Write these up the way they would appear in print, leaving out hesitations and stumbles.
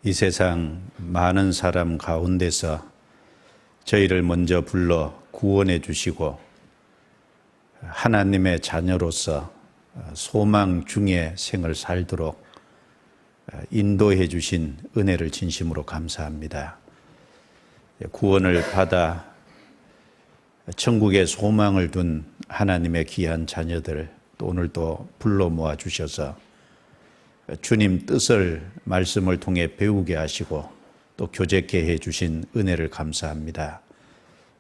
이 세상 많은 사람 가운데서 저희를 먼저 불러 구원해 주시고 하나님의 자녀로서 소망 중에 생을 살도록 인도해 주신 은혜를 진심으로 감사합니다. 구원을 받아 천국의 소망을 둔 하나님의 귀한 자녀들 또 오늘 또 불러 모아 주셔서 주님 뜻을 말씀을 통해 배우게 하시고 또 교제케 해 주신 은혜를 감사합니다.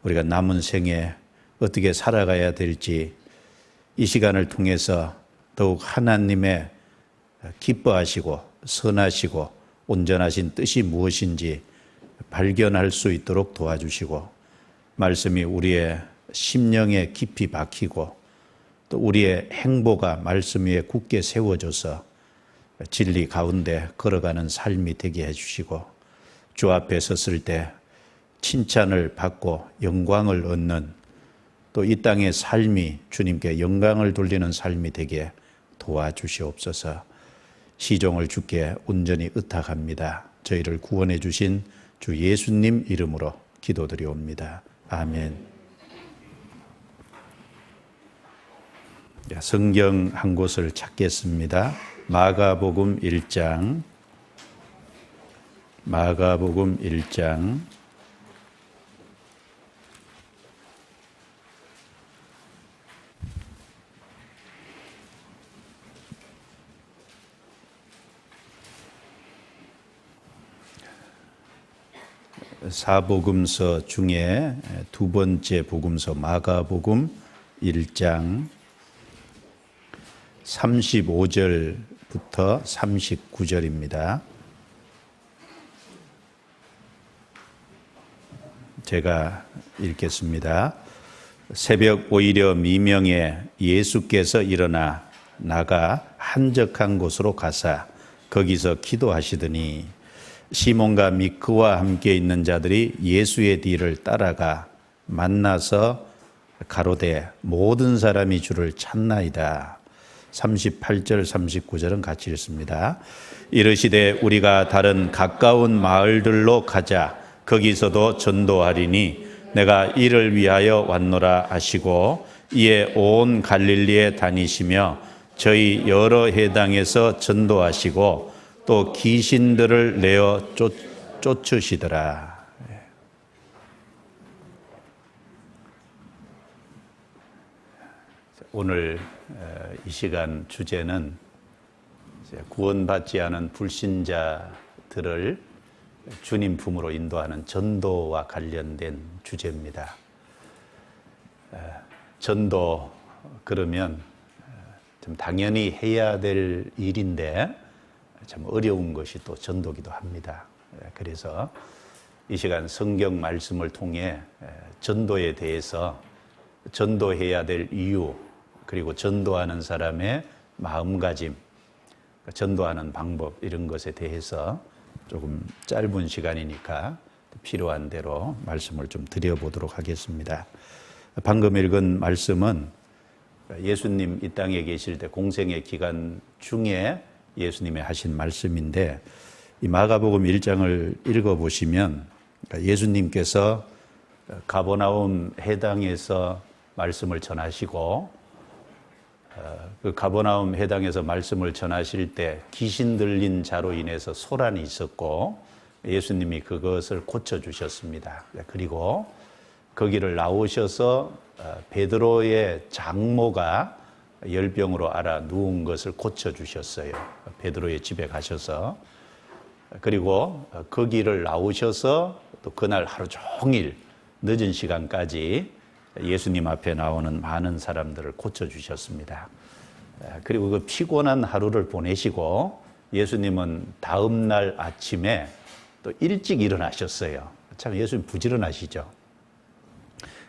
우리가 남은 생에 어떻게 살아가야 될지 이 시간을 통해서 더욱 하나님의 기뻐하시고 선하시고 온전하신 뜻이 무엇인지 발견할 수 있도록 도와주시고 말씀이 우리의 심령에 깊이 박히고 또 우리의 행보가 말씀 위에 굳게 세워져서 진리 가운데 걸어가는 삶이 되게 해주시고 주 앞에 섰을 때 칭찬을 받고 영광을 얻는 또 이 땅의 삶이 주님께 영광을 돌리는 삶이 되게 도와주시옵소서. 시종을 주께 온전히 의탁합니다. 저희를 구원해 주신 주 예수님 이름으로 기도드리옵니다. 아멘. 성경 한 곳을 찾겠습니다. 마가복음 1장 사복음서 중에 두 번째 복음서 마가복음 1장 35절부터 39절입니다. 제가 읽겠습니다. 새벽 오히려 미명에 예수께서 일어나 나가 한적한 곳으로 가사 거기서 기도하시더니 시몬과 미크와 함께 있는 자들이 예수의 뒤를 따라가 만나서 가로되 모든 사람이 주를 찾나이다. 38절 39절은 같이 읽습니다. 이르시되 우리가 다른 가까운 마을들로 가자. 거기서도 전도하리니 내가 이를 위하여 왔노라 하시고 이에 온 갈릴리에 다니시며 저희 여러 해당에서 전도하시고 또 귀신들을 내어 쫓으시더라. 오늘 이 시간 주제는 구원받지 않은 불신자들을 주님 품으로 인도하는 전도와 관련된 주제입니다. 전도 그러면 좀 당연히 해야 될 일인데 참 어려운 것이 또 전도기도 합니다. 그래서 이 시간 성경 말씀을 통해 전도에 대해서 전도해야 될 이유 그리고 전도하는 사람의 마음가짐, 전도하는 방법 이런 것에 대해서 조금 짧은 시간이니까 필요한 대로 말씀을 좀 드려보도록 하겠습니다. 방금 읽은 말씀은 예수님 이 땅에 계실 때 공생의 기간 중에 예수님이 하신 말씀인데 이 마가복음 1장을 읽어보시면 예수님께서 가버나움 해당에서 말씀을 전하시고 그 가버나움 해당에서 말씀을 전하실 때 귀신 들린 자로 인해서 소란이 있었고 예수님이 그것을 고쳐주셨습니다. 그리고 거기를 나오셔서 베드로의 장모가 열병으로 앓아 누운 것을 고쳐주셨어요. 베드로의 집에 가셔서. 그리고 거기를 나오셔서 또 그날 하루 종일 늦은 시간까지 예수님 앞에 나오는 많은 사람들을 고쳐주셨습니다. 그리고 그 피곤한 하루를 보내시고 예수님은 다음 날 아침에 또 일찍 일어나셨어요. 참 예수님 부지런하시죠.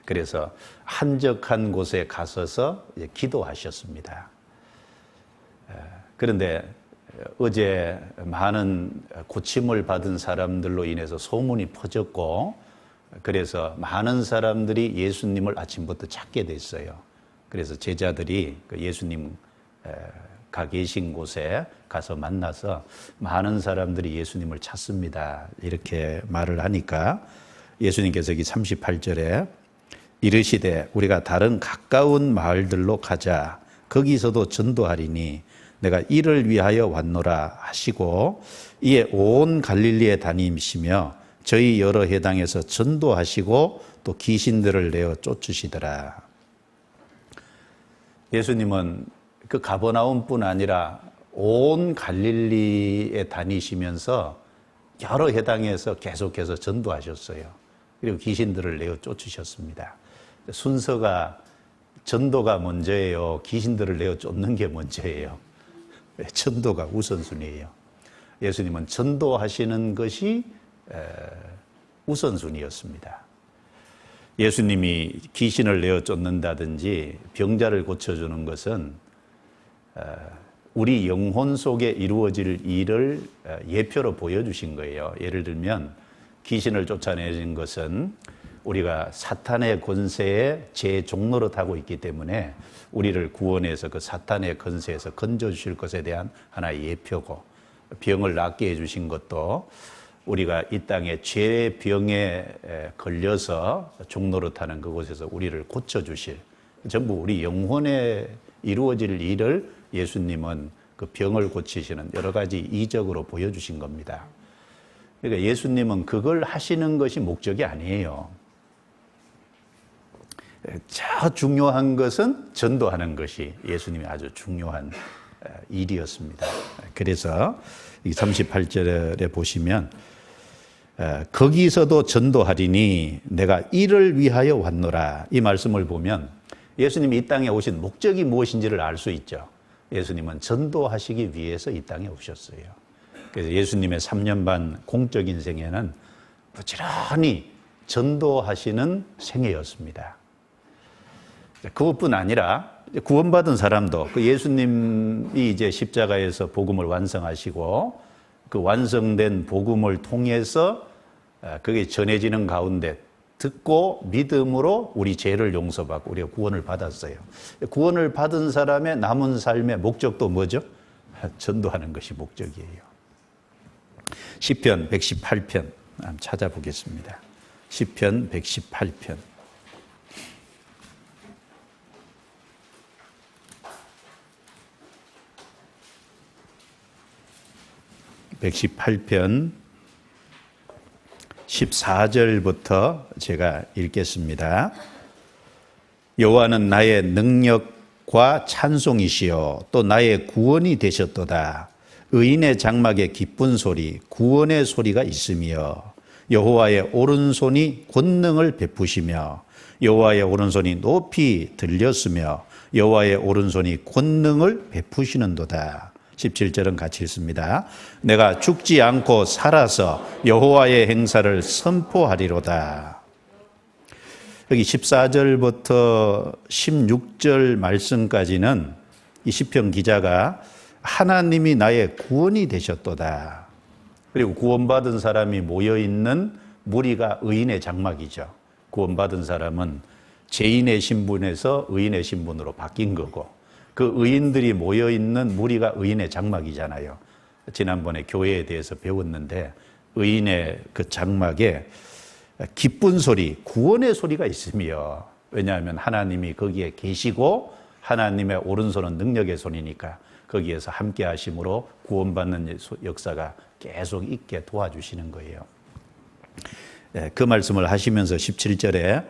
그래서 한적한 곳에 가서서 기도하셨습니다. 그런데 어제 많은 고침을 받은 사람들로 인해서 소문이 퍼졌고 그래서 많은 사람들이 예수님을 아침부터 찾게 됐어요. 그래서 제자들이 예수님 가 계신 곳에 가서 만나서 많은 사람들이 예수님을 찾습니다. 이렇게 말을 하니까 예수님께서 여기 38절에 이르시되 우리가 다른 가까운 마을들로 가자. 거기서도 전도하리니 내가 이를 위하여 왔노라 하시고 이에 온 갈릴리에 다니시며 저희 여러 회당에서 전도하시고 또 귀신들을 내어 쫓으시더라. 예수님은 그 가버나움뿐 아니라 온 갈릴리에 다니시면서 여러 회당에서 계속해서 전도하셨어요. 그리고 귀신들을 내어 쫓으셨습니다. 순서가 전도가 먼저예요? 귀신들을 내어 쫓는 게 먼저예요? 전도가 우선순위예요. 예수님은 전도하시는 것이 우선순위였습니다. 예수님이 귀신을 내어 쫓는다든지 병자를 고쳐주는 것은 우리 영혼 속에 이루어질 일을 예표로 보여주신 거예요. 예를 들면 귀신을 쫓아내는 것은 우리가 사탄의 권세에 제 종노릇 하고 있기 때문에 우리를 구원해서 그 사탄의 권세에서 건져주실 것에 대한 하나의 예표고, 병을 낫게 해주신 것도 우리가 이 땅에 죄의 병에 걸려서 종노릇하는 그곳에서 우리를 고쳐주실, 전부 우리 영혼에 이루어질 일을 예수님은 그 병을 고치시는 여러 가지 이적으로 보여주신 겁니다. 그러니까 예수님은 그걸 하시는 것이 목적이 아니에요. 저 중요한 것은 전도하는 것이 예수님의 아주 중요한 일이었습니다. 그래서 38절에 보시면 거기서도 전도하리니 내가 이를 위하여 왔노라. 이 말씀을 보면 예수님이 이 땅에 오신 목적이 무엇인지를 알 수 있죠. 예수님은 전도하시기 위해서 이 땅에 오셨어요. 그래서 예수님의 3년 반 공적인 생애는 부지런히 전도하시는 생애였습니다. 그것뿐 아니라 구원받은 사람도 그 예수님이 이제 십자가에서 복음을 완성하시고 그 완성된 복음을 통해서 그게 전해지는 가운데 듣고 믿음으로 우리 죄를 용서받고 우리가 구원을 받았어요. 구원을 받은 사람의 남은 삶의 목적도 뭐죠? 전도하는 것이 목적이에요. 시편 118편 한번 찾아보겠습니다. 시편 118편. 118편 14절부터 제가 읽겠습니다. 여호와는 나의 능력과 찬송이시요 또 나의 구원이 되셨도다. 의인의 장막에 기쁜 소리 구원의 소리가 있으며 여호와의 오른손이 권능을 베푸시며 여호와의 오른손이 높이 들렸으며 여호와의 오른손이 권능을 베푸시는도다. 17절은 같이 읽습니다. 내가 죽지 않고 살아서 여호와의 행사를 선포하리로다. 여기 14절부터 16절 말씀까지는 이 시편 기자가 하나님이 나의 구원이 되셨도다. 그리고 구원받은 사람이 모여있는 무리가 의인의 장막이죠. 구원받은 사람은 죄인의 신분에서 의인의 신분으로 바뀐 거고, 그 의인들이 모여있는 무리가 의인의 장막이잖아요. 지난번에 교회에 대해서 배웠는데 의인의 그 장막에 기쁜 소리, 구원의 소리가 있으며, 왜냐하면 하나님이 거기에 계시고 하나님의 오른손은 능력의 손이니까 거기에서 함께 하심으로 구원받는 역사가 계속 있게 도와주시는 거예요. 그 말씀을 하시면서 17절에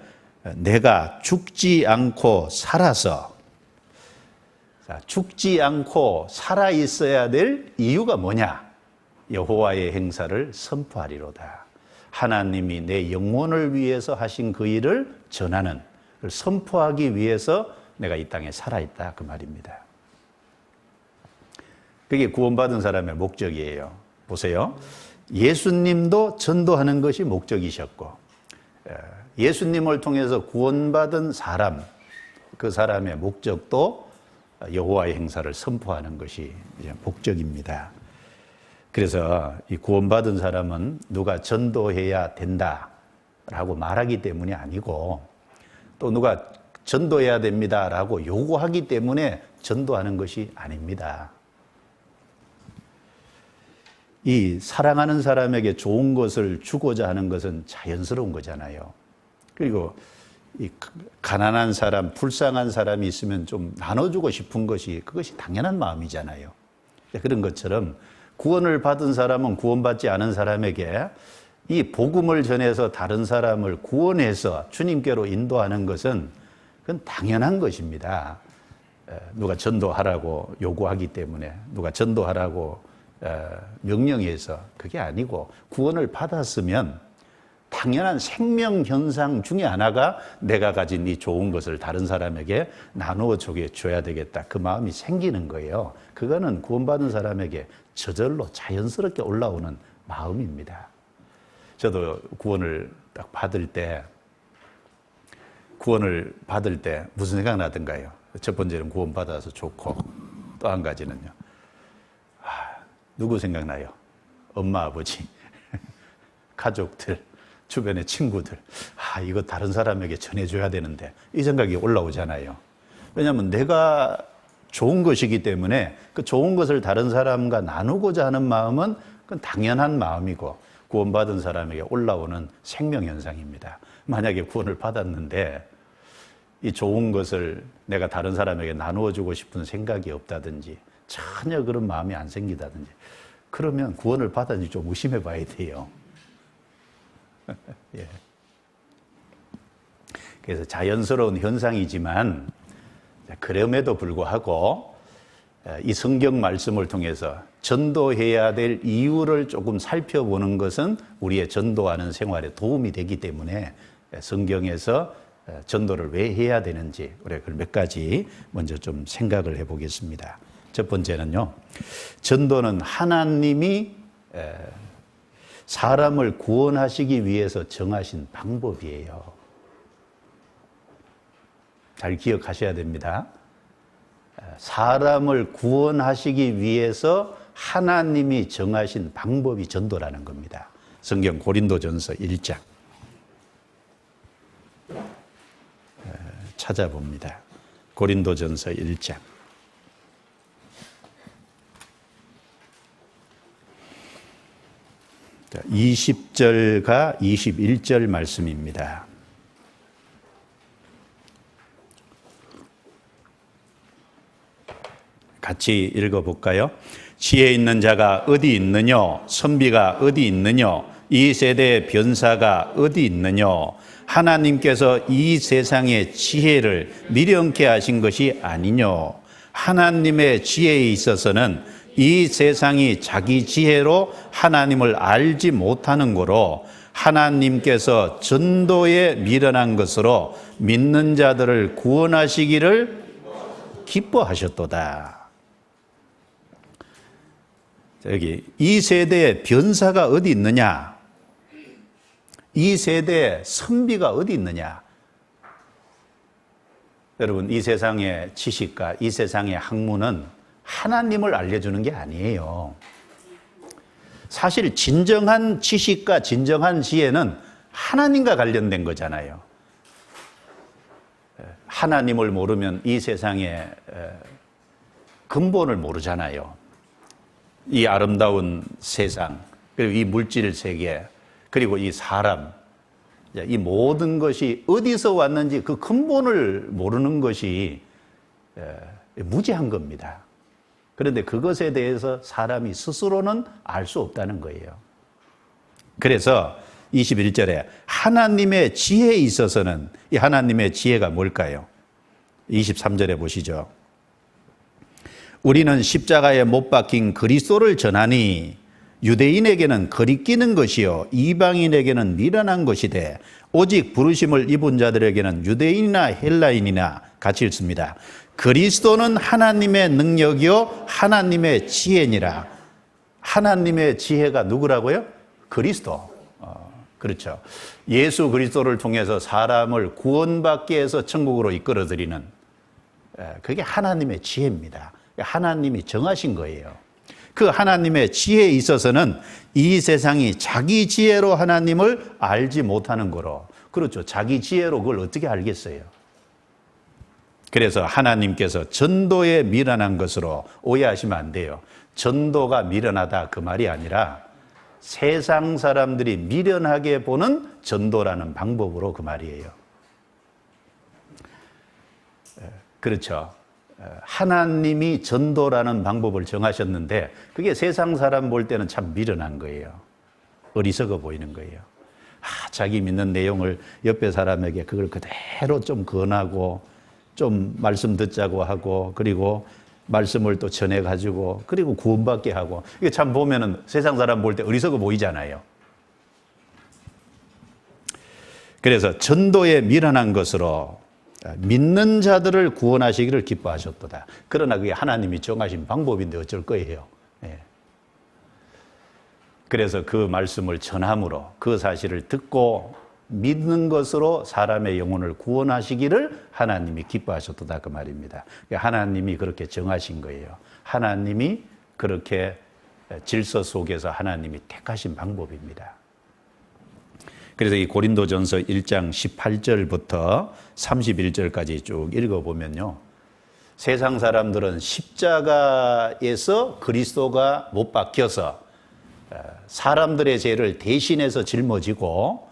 내가 죽지 않고 살아서, 죽지 않고 살아 있어야 될 이유가 뭐냐? 여호와의 행사를 선포하리로다. 하나님이 내 영혼을 위해서 하신 그 일을 전하는, 그걸 선포하기 위해서 내가 이 땅에 살아있다, 그 말입니다. 그게 구원받은 사람의 목적이에요. 보세요. 예수님도 전도하는 것이 목적이셨고, 예수님을 통해서 구원받은 사람, 그 사람의 목적도 여호와의 행사를 선포하는 것이 목적입니다. 그래서 이 구원받은 사람은 누가 전도해야 된다라고 말하기 때문이 아니고, 또 누가 전도해야 됩니다라고 요구하기 때문에 전도하는 것이 아닙니다. 이 사랑하는 사람에게 좋은 것을 주고자 하는 것은 자연스러운 거잖아요. 그리고 이 가난한 사람, 불쌍한 사람이 있으면 좀 나눠주고 싶은 것이 그것이 당연한 마음이잖아요. 그런 것처럼 구원을 받은 사람은 구원받지 않은 사람에게 이 복음을 전해서 다른 사람을 구원해서 주님께로 인도하는 것은 그건 당연한 것입니다. 누가 전도하라고 요구하기 때문에, 누가 전도하라고 명령해서 그게 아니고, 구원을 받았으면 당연한 생명 현상 중에 하나가 내가 가진 이 좋은 것을 다른 사람에게 나누어 줘야 되겠다, 그 마음이 생기는 거예요. 그거는 구원받은 사람에게 저절로 자연스럽게 올라오는 마음입니다. 저도 구원을 딱 받을 때 무슨 생각 나던가요? 첫 번째는 구원받아서 좋고, 또 한 가지는요, 누구 생각나요? 엄마, 아버지, 가족들, 주변의 친구들. 이거 다른 사람에게 전해줘야 되는데, 이 생각이 올라오잖아요. 왜냐하면 내가 좋은 것이기 때문에 그 좋은 것을 다른 사람과 나누고자 하는 마음은 그건 당연한 마음이고, 구원받은 사람에게 올라오는 생명현상입니다. 만약에 구원을 받았는데 이 좋은 것을 내가 다른 사람에게 나누어주고 싶은 생각이 없다든지, 전혀 그런 마음이 안 생기다든지, 그러면 구원을 받았는지 좀 의심해 봐야 돼요. 예. 그래서 자연스러운 현상이지만, 그럼에도 불구하고 이 성경 말씀을 통해서 전도해야 될 이유를 조금 살펴보는 것은 우리의 전도하는 생활에 도움이 되기 때문에, 성경에서 전도를 왜 해야 되는지 우리가 그걸 몇 가지 먼저 좀 생각을 해보겠습니다. 첫 번째는요, 전도는 하나님이 사람을 구원하시기 위해서 정하신 방법이에요. 잘 기억하셔야 됩니다. 사람을 구원하시기 위해서 하나님이 정하신 방법이 전도라는 겁니다. 성경 고린도전서 1장 찾아봅니다. 고린도전서 1장 20절과 21절 말씀입니다. 같이 읽어볼까요? 지혜 있는 자가 어디 있느뇨? 선비가 어디 있느뇨? 이 세대의 변사가 어디 있느뇨? 하나님께서 이 세상의 지혜를 미련케 하신 것이 아니뇨? 하나님의 지혜에 있어서는 이 세상이 자기 지혜로 하나님을 알지 못하는 거로, 하나님께서 전도에 미련한 것으로 믿는 자들을 구원하시기를 기뻐하셨도다. 여기 이 세대의 변사가 어디 있느냐? 이 세대의 선비가 어디 있느냐? 여러분, 이 세상의 지식과 이 세상의 학문은 하나님을 알려주는 게 아니에요. 사실 진정한 지식과 진정한 지혜는 하나님과 관련된 거잖아요. 하나님을 모르면 이 세상의 근본을 모르잖아요. 이 아름다운 세상, 그리고 이 물질 세계, 그리고 이 사람, 이 모든 것이 어디서 왔는지 그 근본을 모르는 것이 무지한 겁니다. 그런데 그것에 대해서 사람이 스스로는 알 수 없다는 거예요. 그래서 21절에 하나님의 지혜에 있어서는, 이 하나님의 지혜가 뭘까요? 23절에 보시죠. 우리는 십자가에 못 박힌 그리스도를 전하니 유대인에게는 거리끼는 것이요 이방인에게는 미련한 것이되, 오직 부르심을 입은 자들에게는 유대인이나 헬라인이나, 같이 읽습니다. 그리스도는 하나님의 능력이요 하나님의 지혜니라. 하나님의 지혜가 누구라고요? 그리스도. 그렇죠. 예수 그리스도를 통해서 사람을 구원받게 해서 천국으로 이끌어들이는, 그게 하나님의 지혜입니다. 하나님이 정하신 거예요. 그 하나님의 지혜에 있어서는 이 세상이 자기 지혜로 하나님을 알지 못하는 거로. 그렇죠. 자기 지혜로 그걸 어떻게 알겠어요? 그래서 하나님께서 전도에 미련한 것으로 오해하시면 안 돼요. 전도가 미련하다 그 말이 아니라 세상 사람들이 미련하게 보는 전도라는 방법으로 그 말이에요. 그렇죠. 하나님이 전도라는 방법을 정하셨는데 그게 세상 사람 볼 때는 참 미련한 거예요. 어리석어 보이는 거예요. 자기 믿는 내용을 옆에 사람에게 그걸 그대로 좀 권하고 좀 말씀 듣자고 하고 그리고 말씀을 또 전해가지고 그리고 구원받게 하고 이게 참 보면은 세상 사람 볼 때 어리석어 보이잖아요. 그래서 전도에 미련한 것으로 믿는 자들을 구원하시기를 기뻐하셨도다. 그러나 그게 하나님이 정하신 방법인데 어쩔 거예요. 예. 그래서 그 말씀을 전함으로 그 사실을 듣고 믿는 것으로 사람의 영혼을 구원하시기를 하나님이 기뻐하셨도다 그 말입니다. 하나님이 그렇게 정하신 거예요. 하나님이 그렇게 질서 속에서 하나님이 택하신 방법입니다. 그래서 이 고린도전서 1장 18절부터 31절까지 쭉 읽어보면요. 세상 사람들은 십자가에서 그리스도가 못 박혀서 사람들의 죄를 대신해서 짊어지고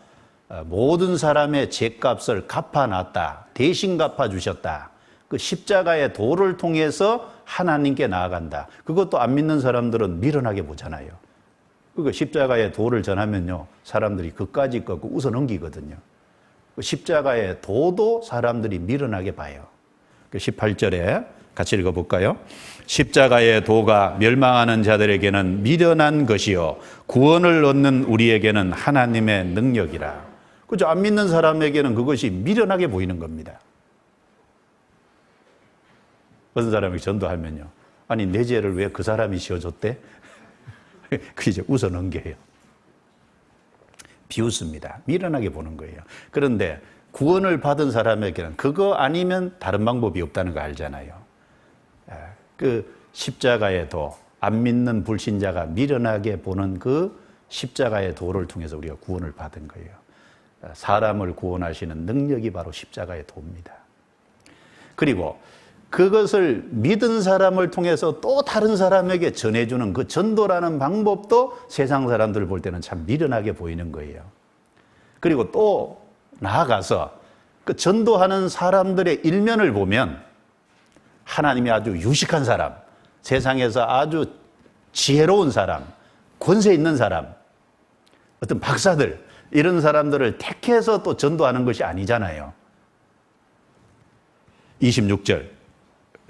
모든 사람의 죄값을 갚아놨다. 대신 갚아주셨다. 그 십자가의 도를 통해서 하나님께 나아간다. 그것도 안 믿는 사람들은 미련하게 보잖아요. 그 십자가의 도를 전하면요. 사람들이 그까짓 거 웃어 넘기거든요. 십자가의 도도 사람들이 미련하게 봐요. 18절에 같이 읽어볼까요? 십자가의 도가 멸망하는 자들에게는 미련한 것이요 구원을 얻는 우리에게는 하나님의 능력이라. 그죠? 안 믿는 사람에게는 그것이 미련하게 보이는 겁니다. 어떤 사람이 전도하면요. 아니 내 죄를 왜 그 사람이 지어줬대? 그 이제 웃어 넘겨요. 비웃습니다. 미련하게 보는 거예요. 그런데 구원을 받은 사람에게는 그거 아니면 다른 방법이 없다는 거 알잖아요. 그 십자가의 도, 안 믿는 불신자가 미련하게 보는 그 십자가의 도를 통해서 우리가 구원을 받은 거예요. 사람을 구원하시는 능력이 바로 십자가의 도입니다. 그리고 그것을 믿은 사람을 통해서 또 다른 사람에게 전해주는 그 전도라는 방법도 세상 사람들 볼 때는 참 미련하게 보이는 거예요. 그리고 또 나아가서 그 전도하는 사람들의 일면을 보면 하나님이 아주 유식한 사람, 세상에서 아주 지혜로운 사람, 권세 있는 사람, 어떤 박사들, 이런 사람들을 택해서 또 전도하는 것이 아니잖아요. 26절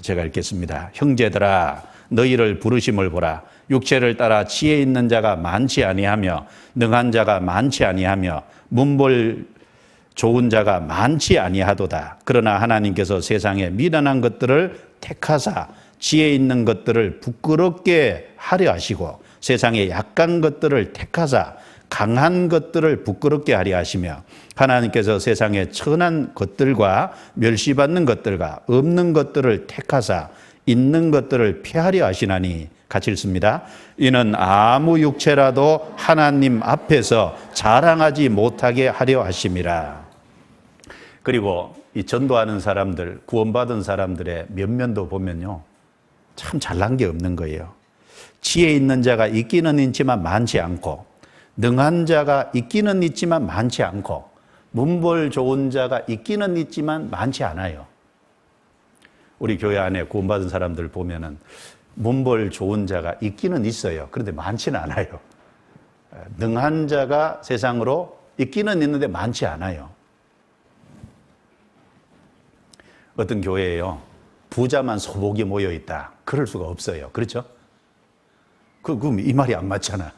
제가 읽겠습니다. 형제들아 너희를 부르심을 보라. 육체를 따라 지혜 있는 자가 많지 아니하며 능한 자가 많지 아니하며 문벌 좋은 자가 많지 아니하도다. 그러나 하나님께서 세상에 미련한 것들을 택하사 지혜 있는 것들을 부끄럽게 하려 하시고 세상에 약한 것들을 택하사 강한 것들을 부끄럽게 하려 하시며 하나님께서 세상에 천한 것들과 멸시받는 것들과 없는 것들을 택하사 있는 것들을 폐하려 하시나니 같이 읽습니다. 이는 아무 육체라도 하나님 앞에서 자랑하지 못하게 하려 하심이라. 그리고 이 전도하는 사람들, 구원받은 사람들의 면면도 보면요. 참 잘난 게 없는 거예요. 지혜 있는 자가 있기는 있지만 많지 않고 능한 자가 있기는 있지만 많지 않고 문벌 좋은 자가 있기는 있지만 많지 않아요. 우리 교회 안에 구원받은 사람들 보면은 문벌 좋은 자가 있기는 있어요. 그런데 많지는 않아요. 능한 자가 세상으로 있기는 있는데 많지 않아요. 어떤 교회에요. 부자만 소복이 모여 있다. 그럴 수가 없어요. 그렇죠? 그럼 이 말이 안 맞잖아.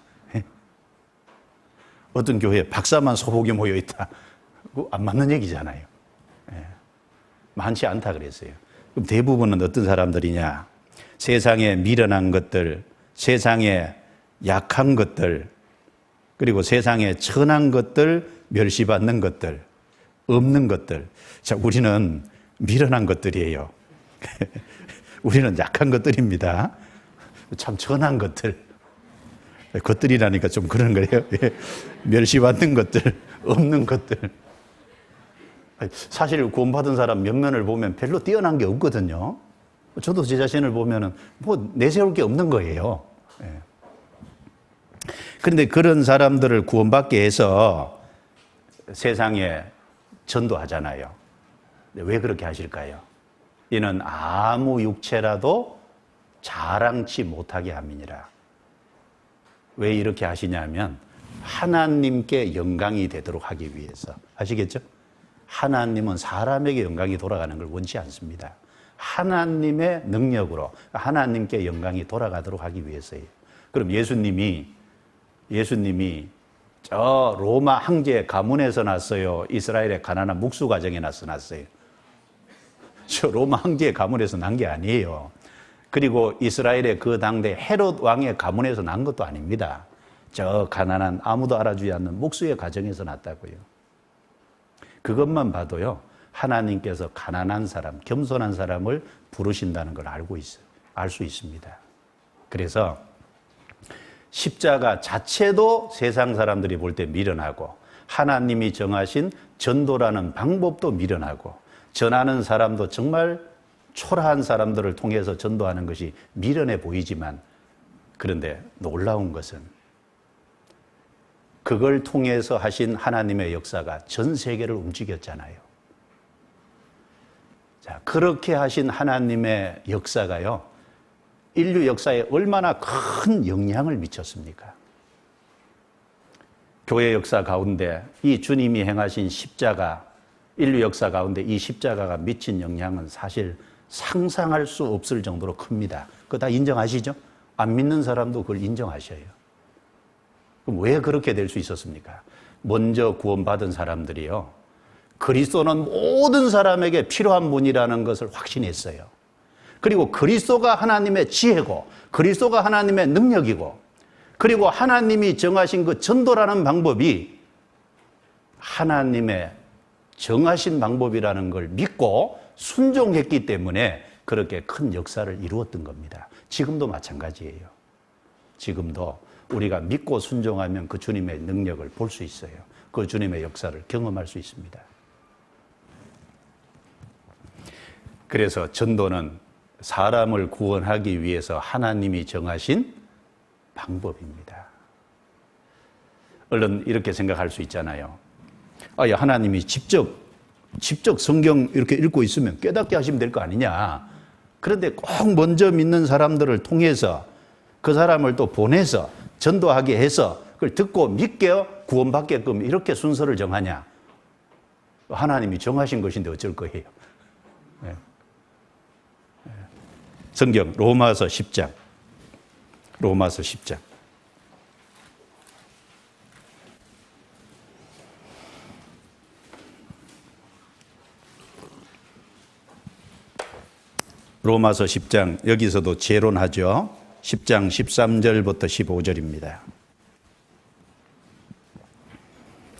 어떤 교회에 박사만 소복이 모여 있다. 그거 안 맞는 얘기잖아요. 많지 않다 그랬어요. 그럼 대부분은 어떤 사람들이냐? 세상에 미련한 것들, 세상에 약한 것들, 그리고 세상에 천한 것들, 멸시받는 것들, 없는 것들. 자, 우리는 미련한 것들이에요. 우리는 약한 것들입니다. 참 천한 것들. 것들이라니까 좀 그런 거예요. 멸시받는 것들, 없는 것들. 사실 구원받은 사람 몇면을 보면 별로 뛰어난 게 없거든요. 저도 제 자신을 보면은 뭐 내세울 게 없는 거예요. 예. 그런데 그런 사람들을 구원받게 해서 세상에 전도하잖아요. 왜 그렇게 하실까요? 이는 아무 육체라도 자랑치 못하게 함이니라. 왜 이렇게 하시냐면 하나님께 영광이 되도록 하기 위해서. 아시겠죠? 하나님은 사람에게 영광이 돌아가는 걸 원치 않습니다. 하나님의 능력으로 하나님께 영광이 돌아가도록 하기 위해서예요. 그럼 예수님이 저 로마 황제 가문에서 났어요? 이스라엘의 가난한 묵수 가정에 났어요? 저 로마 황제의 가문에서 난 게 아니에요. 그리고 이스라엘의 그 당대 헤롯 왕의 가문에서 난 것도 아닙니다. 저 가난한 아무도 알아주지 않는 묵수의 가정에서 났다고요. 그것만 봐도요, 하나님께서 가난한 사람, 겸손한 사람을 부르신다는 걸 알 수 있습니다. 그래서 십자가 자체도 세상 사람들이 볼 때 미련하고, 하나님이 정하신 전도라는 방법도 미련하고, 전하는 사람도 정말 초라한 사람들을 통해서 전도하는 것이 미련해 보이지만, 그런데 놀라운 것은 그걸 통해서 하신 하나님의 역사가 전 세계를 움직였잖아요. 자, 그렇게 하신 하나님의 역사가요, 인류 역사에 얼마나 큰 영향을 미쳤습니까? 교회 역사 가운데 이 주님이 행하신 십자가, 인류 역사 가운데 이 십자가가 미친 영향은 사실 상상할 수 없을 정도로 큽니다. 그거 다 인정하시죠? 안 믿는 사람도 그걸 인정하셔요. 그럼 왜 그렇게 될 수 있었습니까? 먼저 구원받은 사람들이요, 그리스도는 모든 사람에게 필요한 분이라는 것을 확신했어요. 그리고 그리스도가 하나님의 지혜고, 그리스도가 하나님의 능력이고, 그리고 하나님이 정하신 그 전도라는 방법이 하나님의 정하신 방법이라는 걸 믿고 순종했기 때문에 그렇게 큰 역사를 이루었던 겁니다. 지금도 마찬가지예요. 지금도 우리가 믿고 순종하면 그 주님의 능력을 볼 수 있어요. 그 주님의 역사를 경험할 수 있습니다. 그래서 전도는 사람을 구원하기 위해서 하나님이 정하신 방법입니다. 얼른 이렇게 생각할 수 있잖아요. 하나님이 직접 성경 이렇게 읽고 있으면 깨닫게 하시면 될 거 아니냐. 그런데 꼭 먼저 믿는 사람들을 통해서 그 사람을 또 보내서 전도하게 해서 그걸 듣고 믿게 구원받게끔 이렇게 순서를 정하냐. 하나님이 정하신 것인데 어쩔 거예요. 네. 성경 로마서 10장. 로마서 10장. 로마서 10장, 여기서도 재론하죠. 10장 13절부터 15절입니다.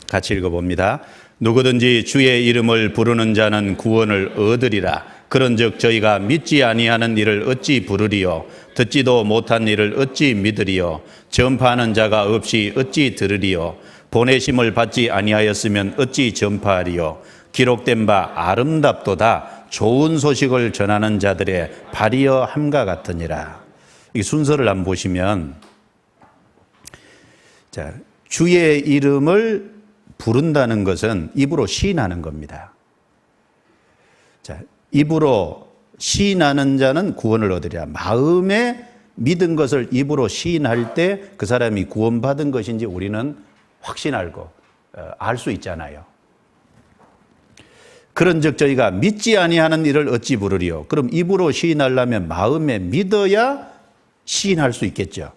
같이 읽어봅니다. 누구든지 주의 이름을 부르는 자는 구원을 얻으리라. 그런즉 저희가 믿지 아니하는 일을 어찌 부르리요? 듣지도 못한 일을 어찌 믿으리요? 전파하는 자가 없이 어찌 들으리요? 보내심을 받지 아니하였으면 어찌 전파하리요? 기록된 바 아름답도다. 좋은 소식을 전하는 자들의 발이여 함과 같으니라. 이 순서를 한번 보시면, 자, 주의 이름을 부른다는 것은 입으로 시인하는 겁니다. 자, 입으로 시인하는 자는 구원을 얻으리라. 마음에 믿은 것을 입으로 시인할 때 그 사람이 구원받은 것인지 우리는 확신하고 알 수 있잖아요. 그런즉 저희가 믿지 아니하는 일을 어찌 부르리요? 그럼 입으로 시인하려면 마음에 믿어야 시인할 수 있겠죠.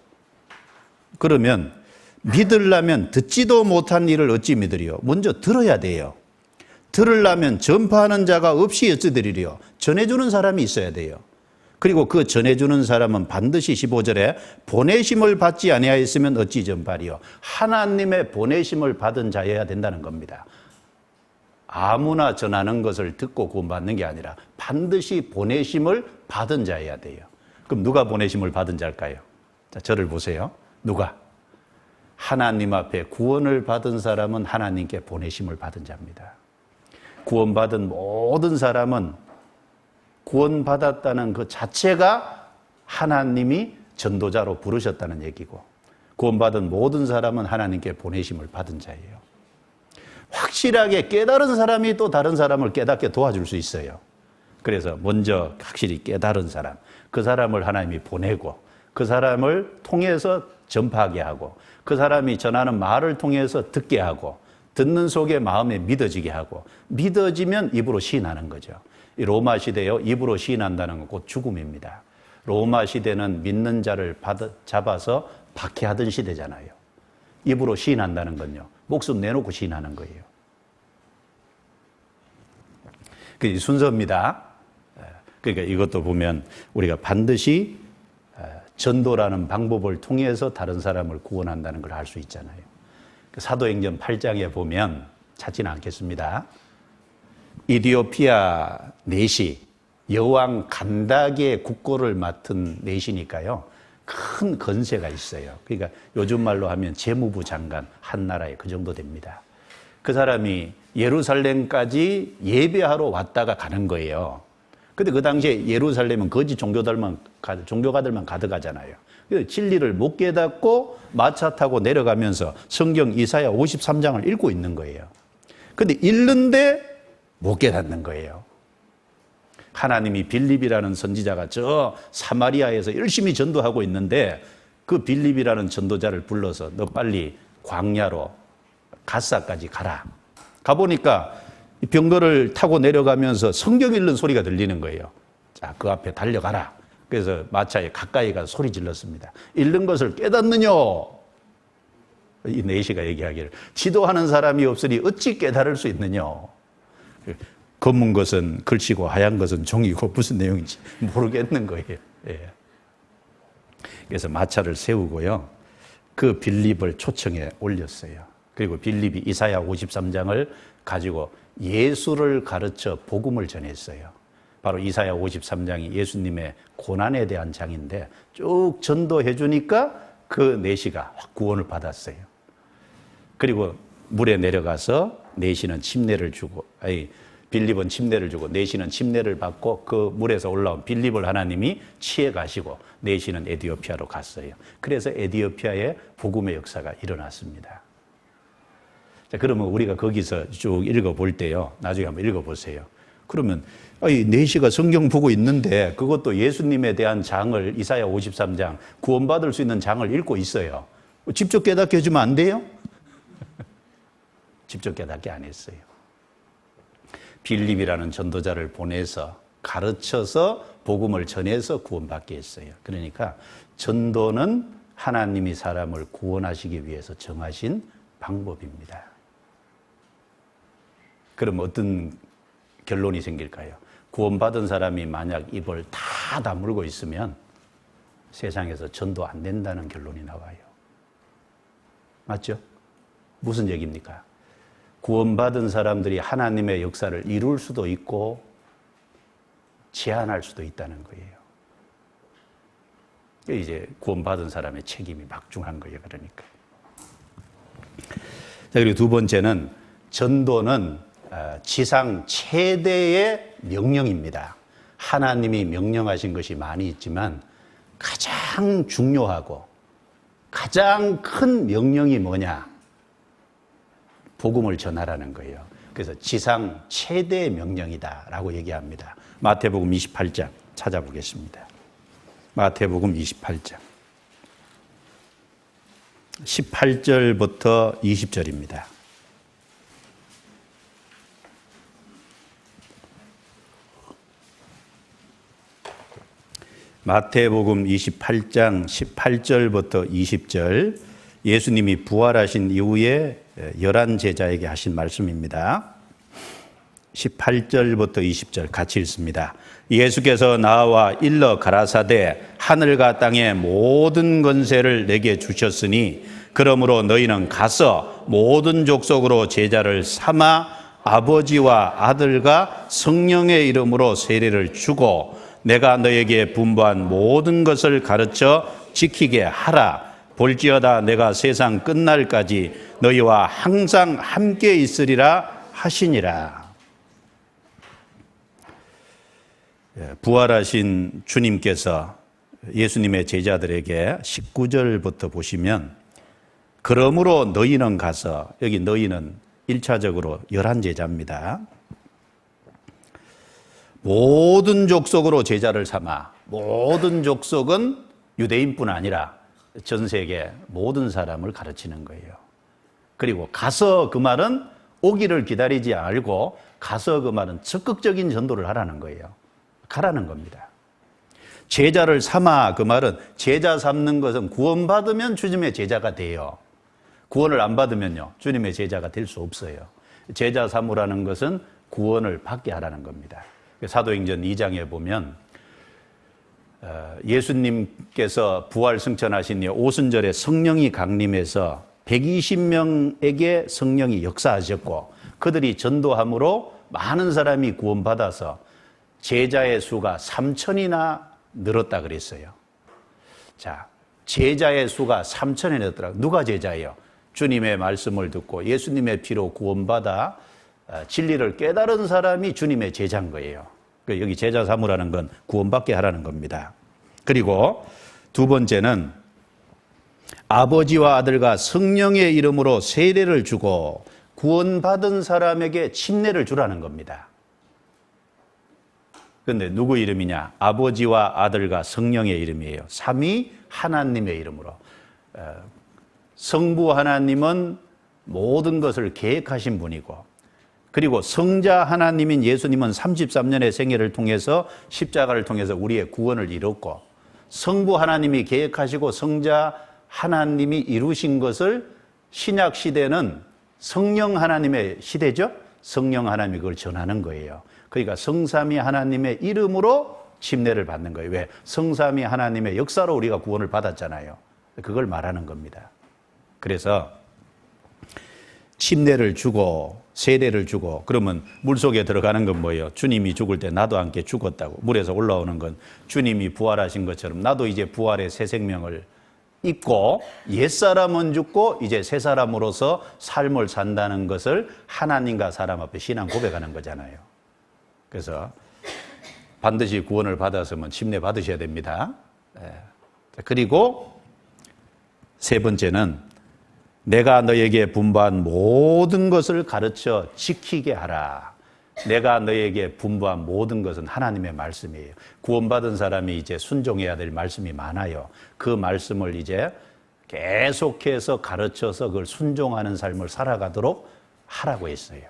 그러면 믿으려면 듣지도 못한 일을 어찌 믿으리요? 먼저 들어야 돼요. 들으려면 전파하는 자가 없이 어찌 들으리요? 전해주는 사람이 있어야 돼요. 그리고 그 전해주는 사람은 반드시 15절에 보내심을 받지 아니하였으면 어찌 전파리요? 하나님의 보내심을 받은 자여야 된다는 겁니다. 아무나 전하는 것을 듣고 구원받는 게 아니라 반드시 보내심을 받은 자여야 돼요. 그럼 누가 보내심을 받은 자일까요? 자, 저를 보세요. 누가? 하나님 앞에 구원을 받은 사람은 하나님께 보내심을 받은 자입니다. 구원받은 모든 사람은 구원받았다는 그 자체가 하나님이 전도자로 부르셨다는 얘기고, 구원받은 모든 사람은 하나님께 보내심을 받은 자예요. 확실하게 깨달은 사람이 또 다른 사람을 깨닫게 도와줄 수 있어요. 그래서 먼저 확실히 깨달은 사람, 그 사람을 하나님이 보내고, 그 사람을 통해서 전파하게 하고, 그 사람이 전하는 말을 통해서 듣게 하고, 듣는 속에 마음에 믿어지게 하고, 믿어지면 입으로 시인하는 거죠. 이 로마 시대요, 입으로 시인한다는 건 곧 죽음입니다. 로마 시대는 믿는 자를 잡아서 박해하던 시대잖아요. 입으로 시인한다는 건요, 목숨 내놓고 시인하는 거예요. 그게 순서입니다. 그러니까 이것도 보면 우리가 반드시 전도라는 방법을 통해서 다른 사람을 구원한다는 걸 알 수 있잖아요. 사도행전 8장에 보면, 찾지는 않겠습니다, 이디오피아 내시, 여왕 간닥의 국고를 맡은 내시니까요, 큰 건세가 있어요. 그러니까 요즘 말로 하면 재무부 장관, 한 나라에 그 정도 됩니다. 그 사람이 예루살렘까지 예배하러 왔다가 가는 거예요. 근데 그 당시에 예루살렘은 거짓 종교가들만 가득하잖아요. 그래서 진리를 못 깨닫고 마차 타고 내려가면서 성경 이사야 53장을 읽고 있는 거예요. 근데 읽는데 못 깨닫는 거예요. 하나님이 빌립이라는 선지자가 저 사마리아에서 열심히 전도하고 있는데, 그 빌립이라는 전도자를 불러서 너 빨리 광야로 가사까지 가라. 가보니까 병거를 타고 내려가면서 성경 읽는 소리가 들리는 거예요. 자, 그 앞에 달려가라. 그래서 마차에 가까이 가서 소리 질렀습니다. 읽는 것을 깨닫느냐? 이 내시가 얘기하기를, 지도하는 사람이 없으니 어찌 깨달을 수 있느냐? 검은 것은 글씨고 하얀 것은 종이고 무슨 내용인지 모르겠는 거예요. 예. 그래서 마차를 세우고요, 그 빌립을 초청해 올렸어요. 그리고 빌립이 이사야 53장을 가지고 예수를 가르쳐 복음을 전했어요. 바로 이사야 53장이 예수님의 고난에 대한 장인데, 쭉 전도해 주니까 그 내시가 확 구원을 받았어요. 그리고 물에 내려가서 내시는 침례를 주고, 빌립은 침례를 주고 내시는 침례를 받고, 그 물에서 올라온 빌립을 하나님이 치해 가시고 내시는 에디오피아로 갔어요. 그래서 에디오피아에 복음의 역사가 일어났습니다. 자, 그러면 우리가 거기서 쭉 읽어볼 때요, 나중에 한번 읽어보세요. 그러면 내시가 성경 보고 있는데 그것도 예수님에 대한 장을, 이사야 53장, 구원받을 수 있는 장을 읽고 있어요. 직접 깨닫게 해주면 안 돼요? 직접 깨닫게 안 했어요. 빌립이라는 전도자를 보내서 가르쳐서 복음을 전해서 구원받게 했어요. 그러니까 전도는 하나님이 사람을 구원하시기 위해서 정하신 방법입니다. 그럼 어떤 결론이 생길까요? 구원받은 사람이 만약 입을 다 다물고 있으면 세상에서 전도 안 된다는 결론이 나와요. 맞죠? 무슨 얘기입니까? 구원받은 사람들이 하나님의 역사를 이룰 수도 있고 제한할 수도 있다는 거예요. 이제 구원받은 사람의 책임이 막중한 거예요. 그러니까. 자, 그리고 두 번째는, 전도는 지상 최대의 명령입니다. 하나님이 명령하신 것이 많이 있지만 가장 중요하고 가장 큰 명령이 뭐냐? 복음을 전하라는 거예요. 그래서 지상 최대의 명령이다라고 얘기합니다. 마태복음 28장 찾아보겠습니다. 마태복음 28장 18절부터 20절입니다. 마태복음 28장 18절부터 20절, 예수님이 부활하신 이후에 11 제자에게 하신 말씀입니다. 18절부터 20절 같이 읽습니다. 예수께서 나와 일러 가라사대 하늘과 땅의 모든 권세를 내게 주셨으니 그러므로 너희는 가서 모든 족속으로 제자를 삼아 아버지와 아들과 성령의 이름으로 세례를 주고 내가 너에게 분부한 모든 것을 가르쳐 지키게 하라. 볼지어다 내가 세상 끝날까지 너희와 항상 함께 있으리라 하시니라. 부활하신 주님께서 예수님의 제자들에게 19절부터 보시면 그러므로 너희는 가서, 여기 너희는 1차적으로 11제자입니다. 모든 족속으로 제자를 삼아. 모든 족속은 유대인뿐 아니라 전 세계 모든 사람을 가르치는 거예요. 그리고 가서 그 말은 오기를 기다리지 말고 가서 그 말은 적극적인 전도를 하라는 거예요. 가라는 겁니다. 제자를 삼아, 그 말은 제자 삼는 것은 구원받으면 주님의 제자가 돼요. 구원을 안 받으면요, 주님의 제자가 될 수 없어요. 제자 삼으라는 것은 구원을 받게 하라는 겁니다. 사도행전 2장에 보면 예수님께서 부활 승천하신 오순절에 성령이 강림해서 120명에게 성령이 역사하셨고 그들이 전도함으로 많은 사람이 구원받아서 제자의 수가 3,000이나 늘었다 그랬어요. 자, 제자의 수가 3,000이 늘었더라고요. 누가 제자예요? 주님의 말씀을 듣고 예수님의 피로 구원받아 진리를 깨달은 사람이 주님의 제자인 거예요. 여기 제자 삼으라는 건 구원받게 하라는 겁니다. 그리고 두 번째는 아버지와 아들과 성령의 이름으로 세례를 주고 구원받은 사람에게 침례를 주라는 겁니다. 그런데 누구 이름이냐? 아버지와 아들과 성령의 이름이에요. 삼위 하나님의 이름으로. 성부 하나님은 모든 것을 계획하신 분이고, 그리고 성자 하나님인 예수님은 33년의 생애를 통해서 십자가를 통해서 우리의 구원을 이뤘고, 성부 하나님이 계획하시고 성자 하나님이 이루신 것을 신약 시대는 성령 하나님의 시대죠. 성령 하나님이 그걸 전하는 거예요. 그러니까 성삼위 하나님의 이름으로 침례를 받는 거예요. 왜? 성삼위 하나님의 역사로 우리가 구원을 받았잖아요. 그걸 말하는 겁니다. 그래서 침례를 주고 세례를 주고, 그러면 물속에 들어가는 건 뭐예요? 주님이 죽을 때 나도 함께 죽었다고. 물에서 올라오는 건 주님이 부활하신 것처럼 나도 이제 부활의 새 생명을 입고 옛사람은 죽고 이제 새 사람으로서 삶을 산다는 것을 하나님과 사람 앞에 신앙 고백하는 거잖아요. 그래서 반드시 구원을 받았으면 침례 받으셔야 됩니다. 그리고 세 번째는 내가 너에게 분부한 모든 것을 가르쳐 지키게 하라. 내가 너에게 분부한 모든 것은 하나님의 말씀이에요. 구원받은 사람이 이제 순종해야 될 말씀이 많아요. 그 말씀을 이제 계속해서 가르쳐서 그걸 순종하는 삶을 살아가도록 하라고 했어요.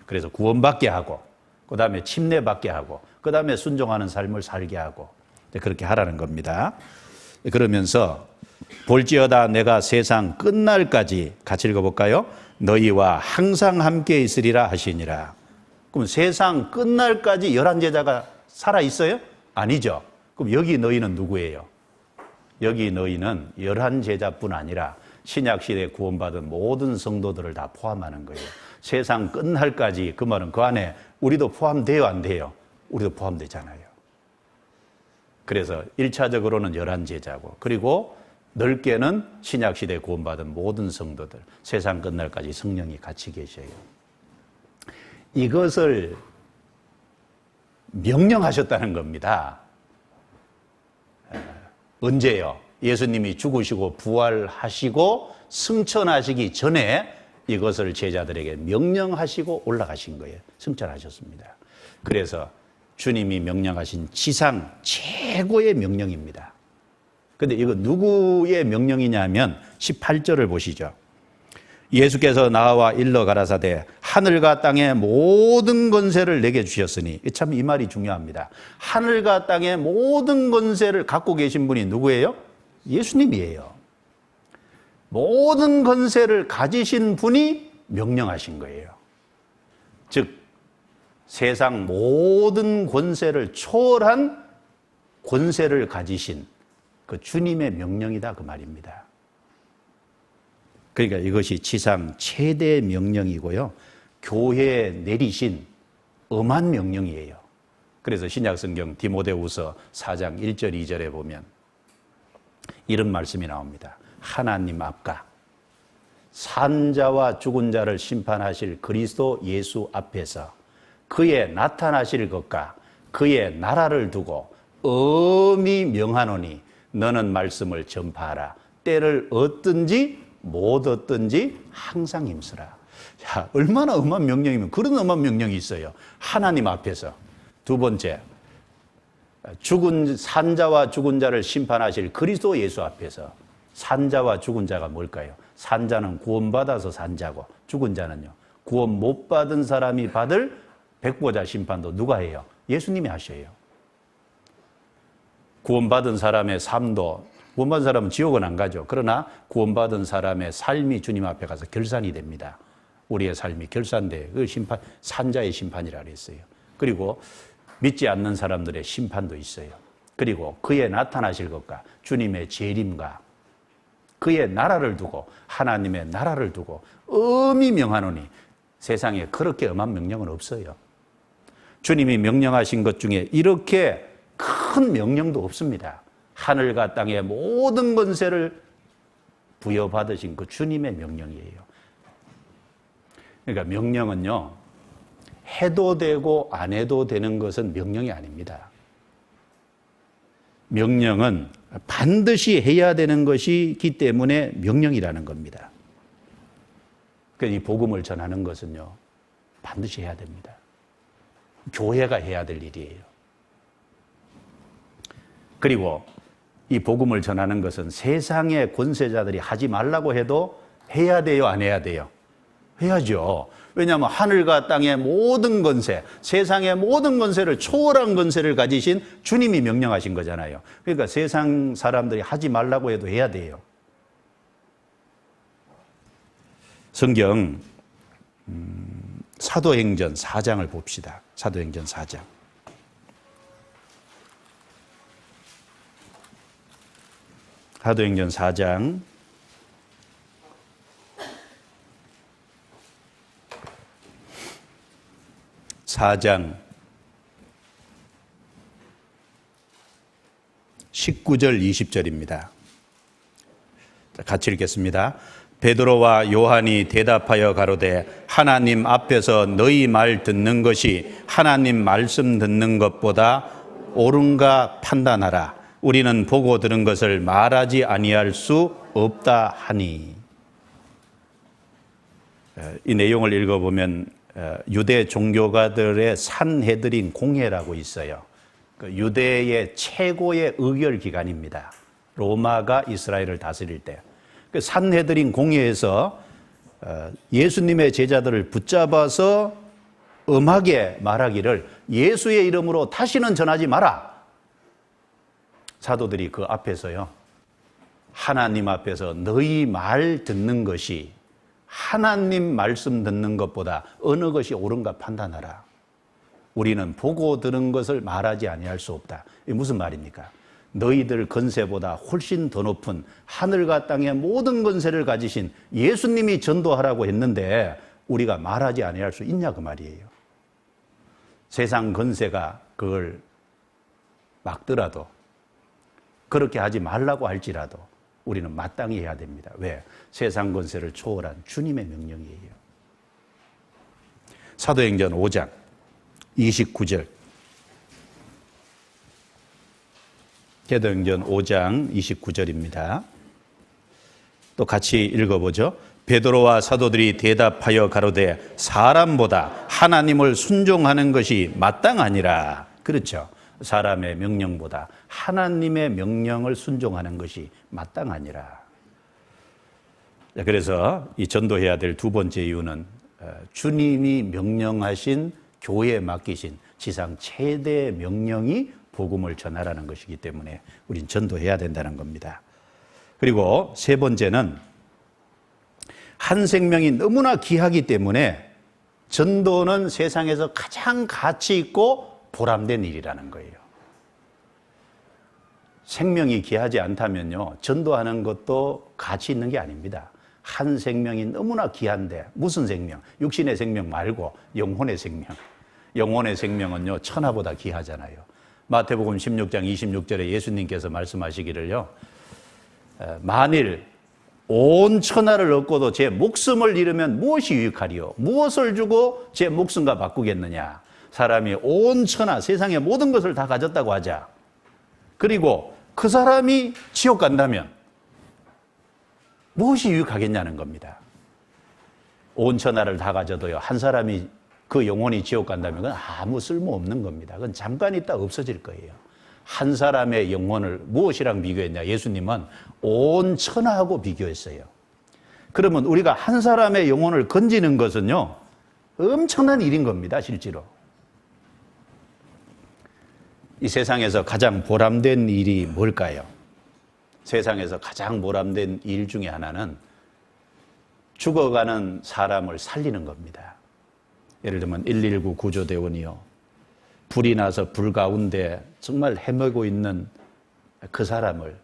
그래서 구원받게 하고, 그 다음에 침례받게 하고, 그 다음에 순종하는 삶을 살게 하고, 그렇게 하라는 겁니다. 그러면서 볼지어다 내가 세상 끝날까지, 같이 읽어볼까요? 너희와 항상 함께 있으리라 하시니라. 그럼 세상 끝날까지 11제자가 살아있어요? 아니죠. 그럼 여기 너희는 누구예요? 여기 너희는 11제자뿐 아니라 신약시대에 구원받은 모든 성도들을 다 포함하는 거예요. 세상 끝날까지, 그 말은 그 안에 우리도 포함돼요, 안 돼요? 우리도 포함되잖아요. 그래서 1차적으로는 11제자고, 그리고 넓게는 신약시대에 구원받은 모든 성도들, 세상 끝날까지 성령이 같이 계셔요. 이것을 명령하셨다는 겁니다. 언제요? 예수님이 죽으시고 부활하시고 승천하시기 전에 이것을 제자들에게 명령하시고 올라가신 거예요. 승천하셨습니다. 그래서 주님이 명령하신 지상 최고의 명령입니다. 그런데 이거 누구의 명령이냐면 18절을 보시죠. 예수께서 나와 일러 가라사대 하늘과 땅의 모든 권세를 내게 주셨으니, 참 이 말이 중요합니다. 하늘과 땅의 모든 권세를 갖고 계신 분이 누구예요? 예수님이에요. 모든 권세를 가지신 분이 명령하신 거예요. 즉 세상 모든 권세를 초월한 권세를 가지신 그 주님의 명령이다, 그 말입니다. 그러니까 이것이 지상 최대 명령이고요, 교회에 내리신 엄한 명령이에요. 그래서 신약성경 디모데후서 4장 1절 2절에 보면 이런 말씀이 나옵니다. 하나님 앞과 산자와 죽은 자를 심판하실 그리스도 예수 앞에서 그의 나타나실 것과 그의 나라를 두고 엄히 명하노니 너는 말씀을 전파하라. 때를 얻든지 못 얻든지 항상 힘쓰라. 자, 얼마나 엄한 명령이면 그런 엄한 명령이 있어요. 하나님 앞에서. 두 번째, 산자와 죽은 자를 심판하실 그리스도 예수 앞에서. 산자와 죽은 자가 뭘까요? 산자는 구원받아서 산자고, 죽은 자는요, 구원 못 받은 사람이 받을 백보자 심판도 누가 해요? 예수님이 하셔요. 구원받은 사람의 삶도, 구원받은 사람은 지옥은 안 가죠. 그러나 구원받은 사람의 삶이 주님 앞에 가서 결산이 됩니다. 우리의 삶이 결산돼요. 그 심판, 산자의 심판이라 그랬어요. 그리고 믿지 않는 사람들의 심판도 있어요. 그리고 그의 나타나실 것과 주님의 재림과 그의 나라를 두고, 하나님의 나라를 두고 엄히 명하노니, 세상에 그렇게 엄한 명령은 없어요. 주님이 명령하신 것 중에 이렇게 큰 명령도 없습니다. 하늘과 땅의 모든 권세를 부여받으신 그 주님의 명령이에요. 그러니까 명령은요, 해도 되고 안 해도 되는 것은 명령이 아닙니다. 명령은 반드시 해야 되는 것이기 때문에 명령이라는 겁니다. 그러니까 이 복음을 전하는 것은요, 반드시 해야 됩니다. 교회가 해야 될 일이에요. 그리고 이 복음을 전하는 것은 세상의 권세자들이 하지 말라고 해도 해야 돼요, 안 해야 돼요? 해야죠. 왜냐하면 하늘과 땅의 모든 권세, 세상의 모든 권세를, 초월한 권세를 가지신 주님이 명령하신 거잖아요. 그러니까 세상 사람들이 하지 말라고 해도 해야 돼요. 성경 사도행전 4장을 봅시다. 사도행전 4장. 사도행전 4장 19절 20절입니다. 같이 읽겠습니다. 베드로와 요한이 대답하여 가로되 하나님 앞에서 너희 말 듣는 것이 하나님 말씀 듣는 것보다 옳은가 판단하라. 우리는 보고 들은 것을 말하지 아니할 수 없다 하니. 이 내용을 읽어보면 유대 종교가들의 산헤드린 공회라고 있어요. 그 유대의 최고의 의결 기관입니다. 로마가 이스라엘을 다스릴 때. 그 산헤드린 공회에서 예수님의 제자들을 붙잡아서 엄하게 말하기를 예수의 이름으로 다시는 전하지 마라. 사도들이 그 앞에서요, 하나님 앞에서 너희 말 듣는 것이 하나님 말씀 듣는 것보다 어느 것이 옳은가 판단하라. 우리는 보고 들은 것을 말하지 아니할 수 없다. 이게 무슨 말입니까? 너희들 권세보다 훨씬 더 높은 하늘과 땅의 모든 권세를 가지신 예수님이 전도하라고 했는데 우리가 말하지 아니할 수 있냐 그 말이에요. 세상 권세가 그걸 막더라도, 그렇게 하지 말라고 할지라도 우리는 마땅히 해야 됩니다. 왜? 세상 권세를 초월한 주님의 명령이에요. 사도행전 5장 29절. 사도행전 5장 29절입니다. 또 같이 읽어보죠. 베드로와 사도들이 대답하여 가로되 사람보다 하나님을 순종하는 것이 마땅하니라. 그렇죠. 사람의 명령보다 하나님의 명령을 순종하는 것이 마땅하니라. 그래서 이 전도해야 될 두 번째 이유는 주님이 명령하신, 교회에 맡기신 지상 최대의 명령이 복음을 전하라는 것이기 때문에 우린 전도해야 된다는 겁니다. 그리고 세 번째는 한 생명이 너무나 귀하기 때문에 전도는 세상에서 가장 가치 있고 보람된 일이라는 거예요. 생명이 귀하지 않다면요, 전도하는 것도 가치 있는 게 아닙니다. 한 생명이 너무나 귀한데, 무슨 생명? 육신의 생명 말고 영혼의 생명. 영혼의 생명은요, 천하보다 귀하잖아요. 마태복음 16장 26절에 예수님께서 말씀하시기를요, 만일 온 천하를 얻고도 제 목숨을 잃으면 무엇이 유익하리요? 무엇을 주고 제 목숨과 바꾸겠느냐? 사람이 온 천하 세상의 모든 것을 다 가졌다고 하자. 그리고 그 사람이 지옥 간다면 무엇이 유익하겠냐는 겁니다. 온 천하를 다 가져도요, 한 사람이 그 영혼이 지옥 간다면 그건 아무 쓸모없는 겁니다. 그건 잠깐 있다 없어질 거예요. 한 사람의 영혼을 무엇이랑 비교했냐? 예수님은 온 천하하고 비교했어요. 그러면 우리가 한 사람의 영혼을 건지는 것은요, 엄청난 일인 겁니다, 실제로. 이 세상에서 가장 보람된 일이 뭘까요? 세상에서 가장 보람된 일 중에 하나는 죽어가는 사람을 살리는 겁니다. 예를 들면 119 구조대원이요, 불이 나서 불 가운데 정말 헤매고 있는 그 사람을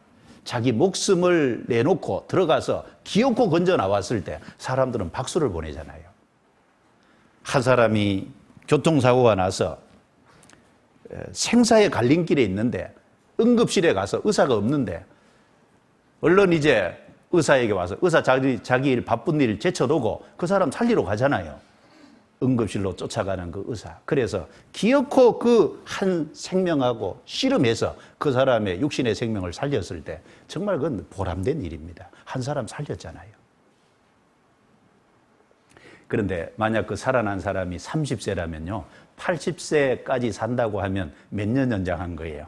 자기 목숨을 내놓고 들어가서 기어코 건져 나왔을 때 사람들은 박수를 보내잖아요. 한 사람이 교통사고가 나서 생사의 갈림길에 있는데 응급실에 가서 의사가 없는데 얼른 이제 의사에게 와서 의사 자기 일 바쁜 일 제쳐두고 그 사람 살리러 가잖아요. 응급실로 쫓아가는 그 의사. 그래서 기어코 그 한 생명하고 씨름해서 그 사람의 육신의 생명을 살렸을 때 정말 그건 보람된 일입니다. 한 사람 살렸잖아요. 그런데 만약 그 살아난 사람이 30세라면요, 80세까지 산다고 하면 몇 년 연장한 거예요?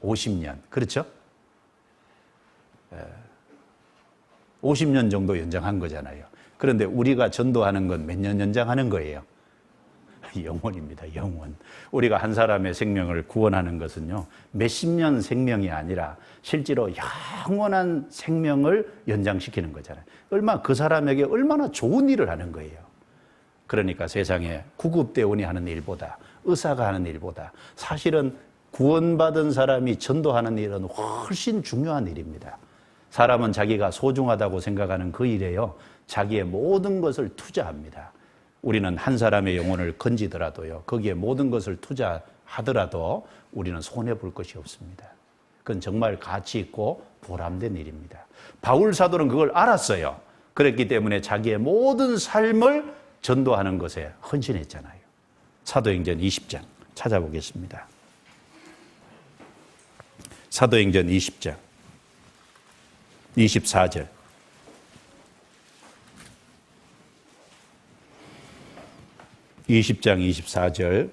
50년. 그렇죠? 50년 정도 연장한 거잖아요. 그런데 우리가 전도하는 건 몇 년 연장하는 거예요? 영원입니다. 영원. 우리가 한 사람의 생명을 구원하는 것은요, 몇십 년 생명이 아니라 실제로 영원한 생명을 연장시키는 거잖아요. 그 사람에게 얼마나 좋은 일을 하는 거예요. 그러니까 세상에 구급대원이 하는 일보다, 의사가 하는 일보다 사실은 구원받은 사람이 전도하는 일은 훨씬 중요한 일입니다. 사람은 자기가 소중하다고 생각하는 그 일에요, 자기의 모든 것을 투자합니다. 우리는 한 사람의 영혼을 건지더라도요, 거기에 모든 것을 투자하더라도 우리는 손해볼 것이 없습니다. 그건 정말 가치 있고 보람된 일입니다. 바울 사도는 그걸 알았어요. 그랬기 때문에 자기의 모든 삶을 전도하는 것에 헌신했잖아요. 사도행전 20장 찾아보겠습니다. 사도행전 20장 24절. (20장 24절)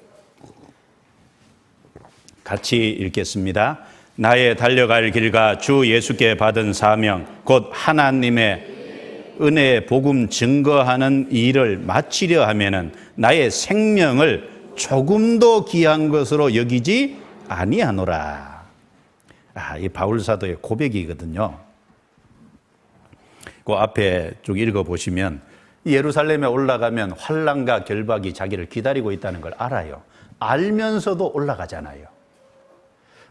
같이 읽겠습니다. 나의 달려갈 길과 주 예수께 받은 사명 곧 하나님의 은혜의 복음 증거하는 일을 마치려 하면은 나의 생명을 조금도 귀한 것으로 여기지 아니하노라. 이 바울 사도의 고백이거든요. 그 앞에 쭉 읽어보시면 예루살렘에 올라가면 환난과 결박이 자기를 기다리고 있다는 걸 알아요. 알면서도 올라가잖아요.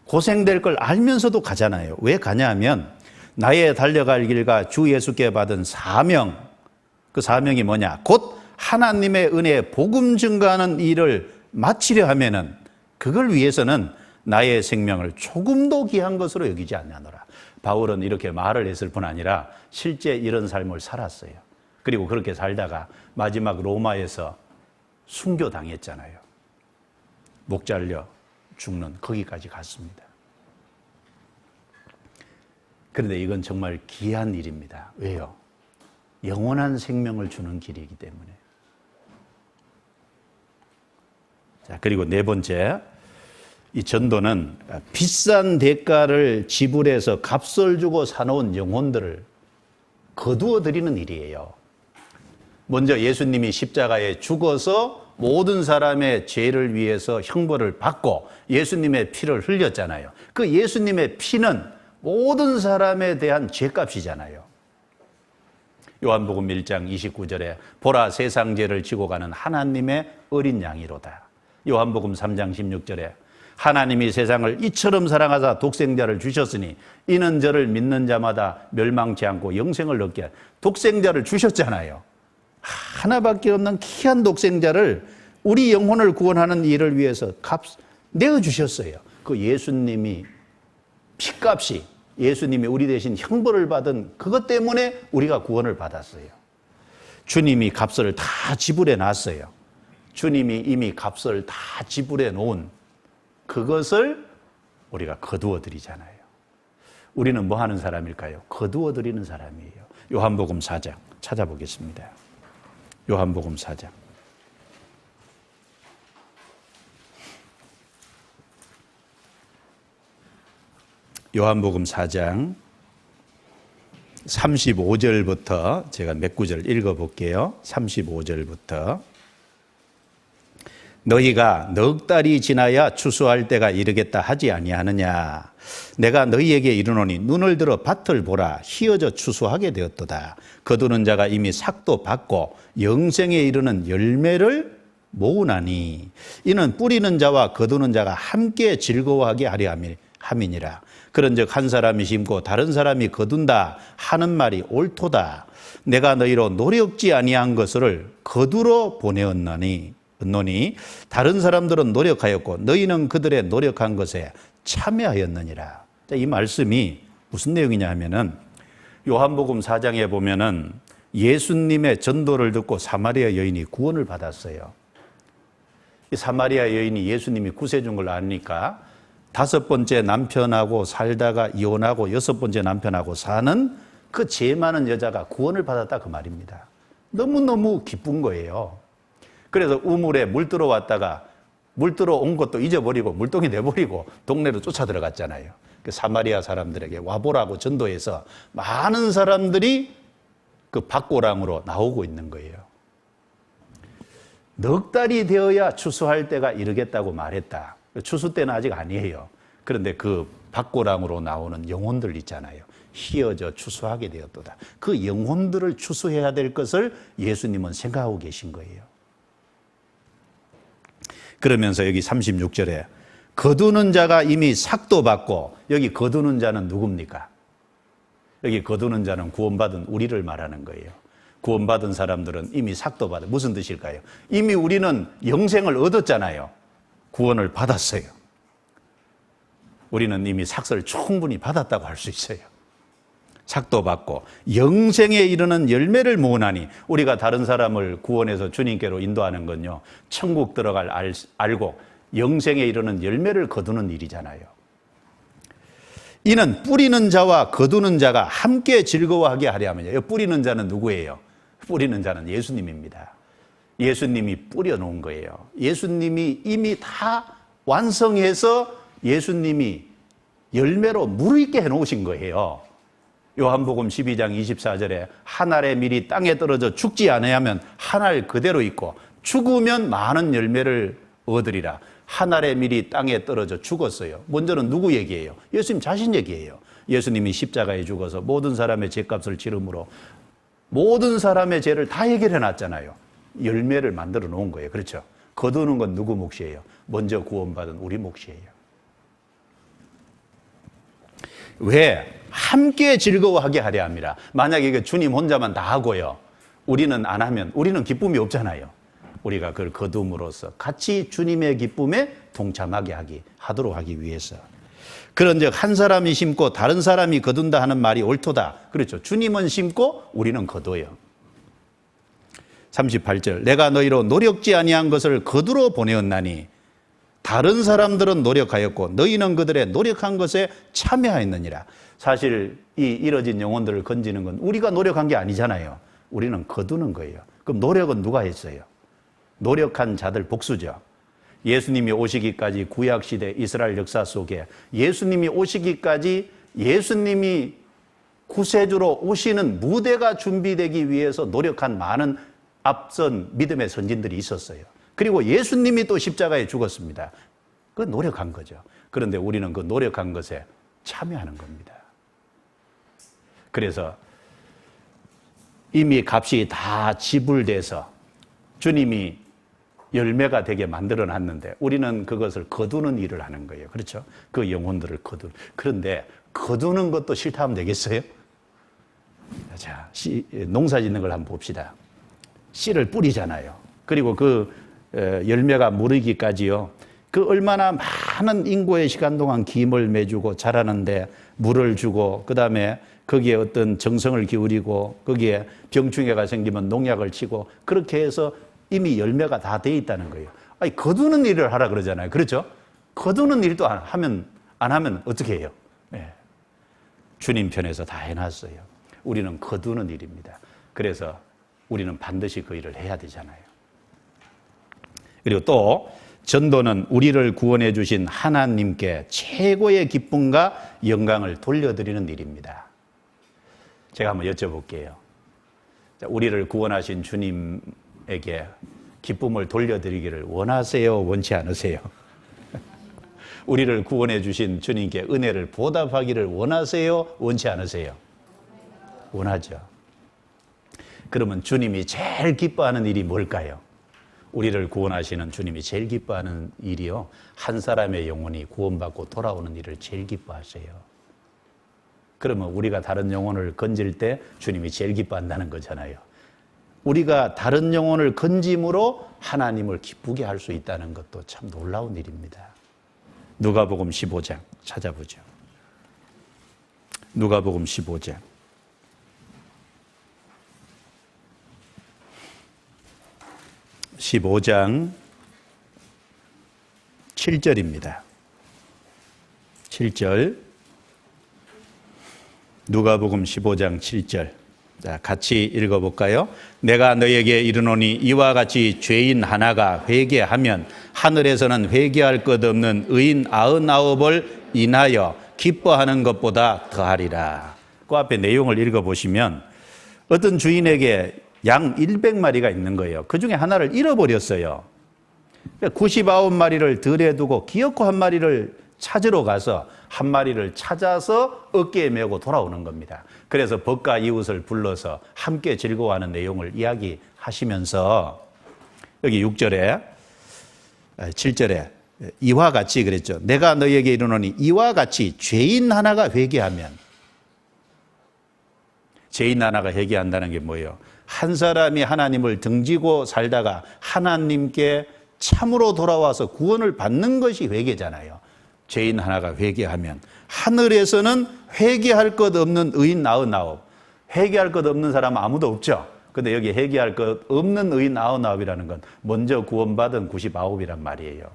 고생될 걸 알면서도 가잖아요. 왜 가냐 하면 나의 달려갈 길과 주 예수께 받은 사명, 그 사명이 뭐냐? 곧 하나님의 은혜의 복음 증거하는 일을 마치려 하면은 그걸 위해서는 나의 생명을 조금도 귀한 것으로 여기지 않냐노라. 바울은 이렇게 말을 했을 뿐 아니라 실제 이런 삶을 살았어요. 그리고 그렇게 살다가 마지막 로마에서 순교당했잖아요. 목 잘려 죽는 거기까지 갔습니다. 그런데 이건 정말 귀한 일입니다. 왜요? 영원한 생명을 주는 길이기 때문에. 자, 그리고 네 번째, 이 전도는 비싼 대가를 지불해서 값을 주고 사놓은 영혼들을 거두어 드리는 일이에요. 먼저 예수님이 십자가에 죽어서 모든 사람의 죄를 위해서 형벌을 받고 예수님의 피를 흘렸잖아요. 그 예수님의 피는 모든 사람에 대한 죄값이잖아요. 요한복음 1장 29절에 보라 세상 죄를 지고 가는 하나님의 어린 양이로다. 요한복음 3장 16절에 하나님이 세상을 이처럼 사랑하사 독생자를 주셨으니 이는 저를 믿는 자마다 멸망치 않고 영생을 얻게 독생자를 주셨잖아요. 하나밖에 없는 귀한 독생자를 우리 영혼을 구원하는 일을 위해서 내어주셨어요. 그 예수님이 피값이, 예수님이 우리 대신 형벌을 받은 그것 때문에 우리가 구원을 받았어요. 주님이 값을 다 지불해 놨어요. 주님이 이미 값을 다 지불해 놓은 그것을 우리가 거두어 드리잖아요. 우리는 뭐 하는 사람일까요? 거두어 드리는 사람이에요. 요한복음 4장 찾아보겠습니다. 요한복음 4장. 요한복음 4장 35절부터 제가 몇 구절 읽어볼게요. 35절부터 너희가 넉 달이 지나야 추수할 때가 이르겠다 하지 아니하느냐. 내가 너희에게 이르노니 눈을 들어 밭을 보라. 희어져 추수하게 되었도다. 거두는 자가 이미 삭도 받고 영생에 이르는 열매를 모으나니 이는 뿌리는 자와 거두는 자가 함께 즐거워하게 하려 함이니라. 그런즉 한 사람이 심고 다른 사람이 거둔다 하는 말이 옳도다. 내가 너희로 노력지 아니한 것을 거두러 보내었노니 다른 사람들은 노력하였고 너희는 그들의 노력한 것에 참여하였느니라. 이 말씀이 무슨 내용이냐 하면은 요한복음 4장에 보면은 예수님의 전도를 듣고 사마리아 여인이 구원을 받았어요. 이 사마리아 여인이 예수님이 구세준 걸 아니까 5번째 남편하고 살다가 이혼하고 6번째 남편하고 사는 그 죄 많은 여자가 구원을 받았다 그 말입니다. 너무너무 기쁜 거예요. 그래서 우물에 물 들어왔다가 물 들어온 것도 잊어버리고 물동이 내버리고 동네로 쫓아 들어갔잖아요. 그 사마리아 사람들에게 와보라고 전도해서 많은 사람들이 그 밭고랑으로 나오고 있는 거예요. 넉 달이 되어야 추수할 때가 이르겠다고 말했다. 추수 때는 아직 아니에요. 그런데 그 밭고랑으로 나오는 영혼들 있잖아요. 희어져 추수하게 되었도다. 그 영혼들을 추수해야 될 것을 예수님은 생각하고 계신 거예요. 그러면서 여기 36절에 거두는 자가 이미 삭도 받고, 여기 거두는 자는 누굽니까? 여기 거두는 자는 구원받은 우리를 말하는 거예요. 구원받은 사람들은 이미 삭도 받아. 무슨 뜻일까요? 이미 우리는 영생을 얻었잖아요. 구원을 받았어요. 우리는 이미 삭을 충분히 받았다고 할 수 있어요. 삭도 받고 영생에 이르는 열매를 모으나니, 우리가 다른 사람을 구원해서 주님께로 인도하는 건요, 천국 들어갈 알고 영생에 이르는 열매를 거두는 일이잖아요. 이는 뿌리는 자와 거두는 자가 함께 즐거워하게 하려 함이냐. 뿌리는 자는 누구예요? 뿌리는 자는 예수님입니다. 예수님이 뿌려놓은 거예요. 예수님이 이미 다 완성해서 예수님이 열매로 무르익게 해놓으신 거예요. 요한복음 12장 24절에 한 알의 밀이 땅에 떨어져 죽지 아니하면 한 알 그대로 있고 죽으면 많은 열매를 얻으리라. 한 알의 밀이 땅에 떨어져 죽었어요. 먼저는 누구 얘기예요? 예수님 자신 얘기예요. 예수님이 십자가에 죽어서 모든 사람의 죄값을 치름으로 모든 사람의 죄를 다 해결해 놨잖아요. 열매를 만들어 놓은 거예요. 그렇죠? 거두는 건 누구 몫이에요? 먼저 구원받은 우리 몫이에요. 왜? 함께 즐거워하게 하려 함이라. 만약에 이게 주님 혼자만 다 하고요, 우리는 안 하면 우리는 기쁨이 없잖아요. 우리가 그걸 거둠으로써 같이 주님의 기쁨에 동참하게 하도록 하기 위해서. 그런즉 한 사람이 심고 다른 사람이 거둔다 하는 말이 옳도다. 그렇죠. 주님은 심고 우리는 거둬요. 38절 내가 너희로 노력지 아니한 것을 거두러 보내었나니 다른 사람들은 노력하였고 너희는 그들의 노력한 것에 참여하였느니라. 사실 이 이뤄진 영혼들을 건지는 건 우리가 노력한 게 아니잖아요. 우리는 거두는 거예요. 그럼 노력은 누가 했어요? 노력한 자들 복수죠. 예수님이 오시기까지 구약시대 이스라엘 역사 속에 예수님이 오시기까지 예수님이 구세주로 오시는 무대가 준비되기 위해서 노력한 많은 앞선 믿음의 선진들이 있었어요. 그리고 예수님이 또 십자가에 죽었습니다. 그 노력한 거죠. 그런데 우리는 그 노력한 것에 참여하는 겁니다. 그래서 이미 값이 다 지불돼서 주님이 열매가 되게 만들어 놨는데 우리는 그것을 거두는 일을 하는 거예요. 그렇죠? 그 영혼들을 거두는. 그런데 거두는 것도 싫다 하면 되겠어요? 자, 농사 짓는 걸 한번 봅시다. 씨를 뿌리잖아요. 그리고 그 열매가 무르기까지요, 그 얼마나 많은 인고의 시간 동안 김을 매주고 자라는데 물을 주고, 그 다음에 거기에 어떤 정성을 기울이고, 거기에 병충해가 생기면 농약을 치고, 그렇게 해서 이미 열매가 다 돼 있다는 거예요. 아니, 거두는 일을 하라 그러잖아요. 그렇죠? 거두는 일도 안 하면 어떻게 해요? 네. 주님 편에서 다 해놨어요. 우리는 거두는 일입니다. 그래서 우리는 반드시 그 일을 해야 되잖아요. 그리고 또 전도는 우리를 구원해 주신 하나님께 최고의 기쁨과 영광을 돌려드리는 일입니다. 제가 한번 여쭤볼게요. 우리를 구원하신 주님에게 기쁨을 돌려드리기를 원하세요? 원치 않으세요? 우리를 구원해 주신 주님께 은혜를 보답하기를 원하세요? 원치 않으세요? 원하죠. 그러면 주님이 제일 기뻐하는 일이 뭘까요? 우리를 구원하시는 주님이 제일 기뻐하는 일이요, 한 사람의 영혼이 구원받고 돌아오는 일을 제일 기뻐하세요. 그러면 우리가 다른 영혼을 건질 때 주님이 제일 기뻐한다는 거잖아요. 우리가 다른 영혼을 건짐으로 하나님을 기쁘게 할 수 있다는 것도 참 놀라운 일입니다. 누가복음 15장 찾아보죠. 누가복음 15장 15장 7절입니다. 7절. 누가복음 15장 7절. 자, 같이 읽어볼까요? 내가 너에게 이르노니 이와 같이 죄인 하나가 회개하면 하늘에서는 회개할 것 없는 의인 99을 인하여 기뻐하는 것보다 더하리라. 그 앞에 내용을 읽어보시면 어떤 주인에게 양 100마리가 있는 거예요. 그 중에 하나를 잃어버렸어요. 99마리를 들에 두고 기어코 한 마리를 찾으러 가서 한 마리를 찾아서 어깨에 메고 돌아오는 겁니다. 그래서 벗과 이웃을 불러서 함께 즐거워하는 내용을 이야기하시면서 여기 6절에 7절에 이와 같이 그랬죠. 내가 너희에게 이르노니 이와 같이 죄인 하나가 회개하면, 죄인 하나가 회개한다는 게 뭐예요? 한 사람이 하나님을 등지고 살다가 하나님께 참으로 돌아와서 구원을 받는 것이 회개잖아요. 죄인 하나가 회개하면 하늘에서는 회개할 것 없는 의인 99. 회개할 것 없는 사람은 아무도 없죠. 근데 여기 회개할 것 없는 의인 99이라는 건 먼저 구원받은 99이란 말이에요.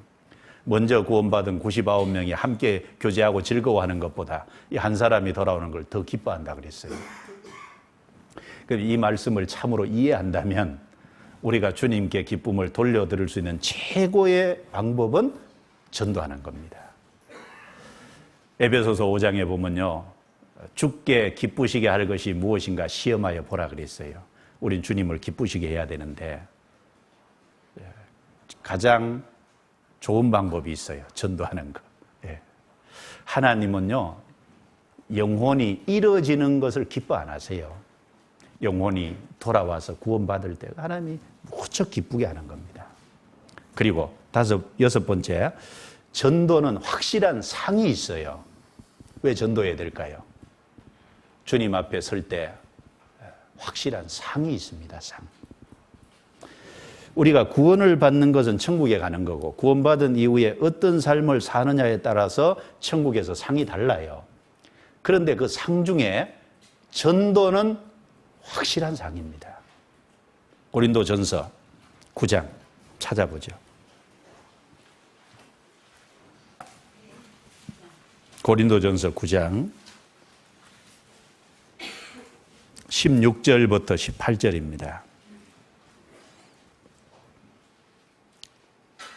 먼저 구원받은 99명이 함께 교제하고 즐거워하는 것보다 이 한 사람이 돌아오는 걸 더 기뻐한다 그랬어요. 이 말씀을 참으로 이해한다면 우리가 주님께 기쁨을 돌려드릴 수 있는 최고의 방법은 전도하는 겁니다. 에베소서 5장에 보면요, 주께 기쁘시게 할 것이 무엇인가 시험하여 보라 그랬어요. 우린 주님을 기쁘시게 해야 되는데 가장 좋은 방법이 있어요. 전도하는 것. 하나님은요, 영혼이 잃어지는 것을 기뻐 안 하세요. 영혼이 돌아와서 구원받을 때 하나님이 무척 기쁘게 하는 겁니다. 그리고 여섯 번째, 전도는 확실한 상이 있어요. 왜 전도해야 될까요? 주님 앞에 설 때 확실한 상이 있습니다. 상. 우리가 구원을 받는 것은 천국에 가는 거고, 구원받은 이후에 어떤 삶을 사느냐에 따라서 천국에서 상이 달라요. 그런데 그 상 중에 전도는 확실한 상입니다. 고린도전서 9장 찾아보죠. 고린도전서 9장 16절부터 18절입니다.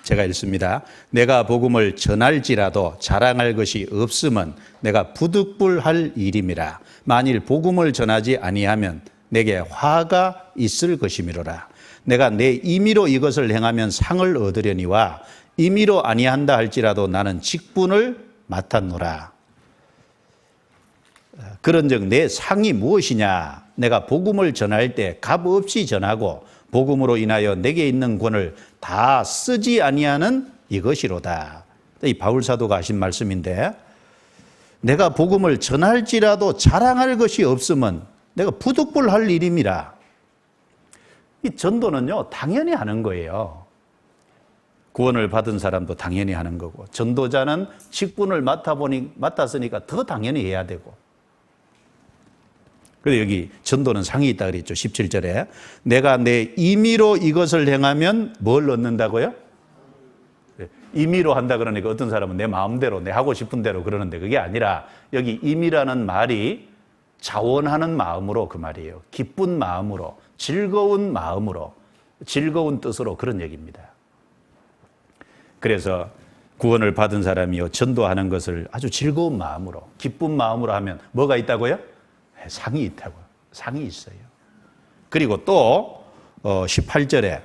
제가 읽습니다. 내가 복음을 전할지라도 자랑할 것이 없음은 내가 부득불할 일임이라. 만일 복음을 전하지 아니하면 내게 화가 있을 것이미로라. 내가 내 임의로 이것을 행하면 상을 얻으려니와 임의로 아니한다 할지라도 나는 직분을 맡았노라. 그런즉 내 상이 무엇이냐? 내가 복음을 전할 때 값없이 전하고 복음으로 인하여 내게 있는 권을 다 쓰지 아니하는 이것이로다. 이 바울 사도가 하신 말씀인데, 내가 복음을 전할지라도 자랑할 것이 없으면 내가 부득불할 일임이라. 이 전도는요, 당연히 하는 거예요. 구원을 받은 사람도 당연히 하는 거고, 전도자는 직분을 맡았으니까 더 당연히 해야 되고. 그래서 여기 전도는 상이 있다 그랬죠. 17절에 내가 내 임의로 이것을 행하면 뭘 얻는다고요? 임의로 한다 그러니까 어떤 사람은 내 마음대로 내 하고 싶은 대로 그러는데 그게 아니라 여기 임의라는 말이 자원하는 마음으로 그 말이에요. 기쁜 마음으로, 즐거운 마음으로, 즐거운 뜻으로 그런 얘기입니다. 그래서 구원을 받은 사람이요 전도하는 것을 아주 즐거운 마음으로, 기쁜 마음으로 하면 뭐가 있다고요? 상이 있다고요. 상이 있어요. 그리고 또 18절에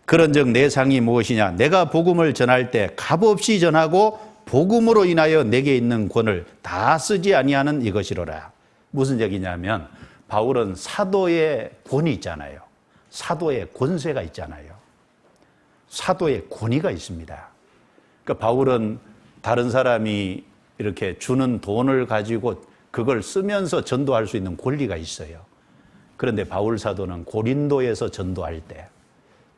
그런즉 내 상이 무엇이냐? 내가 복음을 전할 때 값없이 전하고 복음으로 인하여 내게 있는 권을 다 쓰지 아니하는 이것이로라. 무슨 얘기냐면 바울은 사도의 권위 있잖아요. 사도의 권세가 있잖아요. 사도의 권위가 있습니다. 그러니까 바울은 다른 사람이 이렇게 주는 돈을 가지고 그걸 쓰면서 전도할 수 있는 권리가 있어요. 그런데 바울 사도는 고린도에서 전도할 때,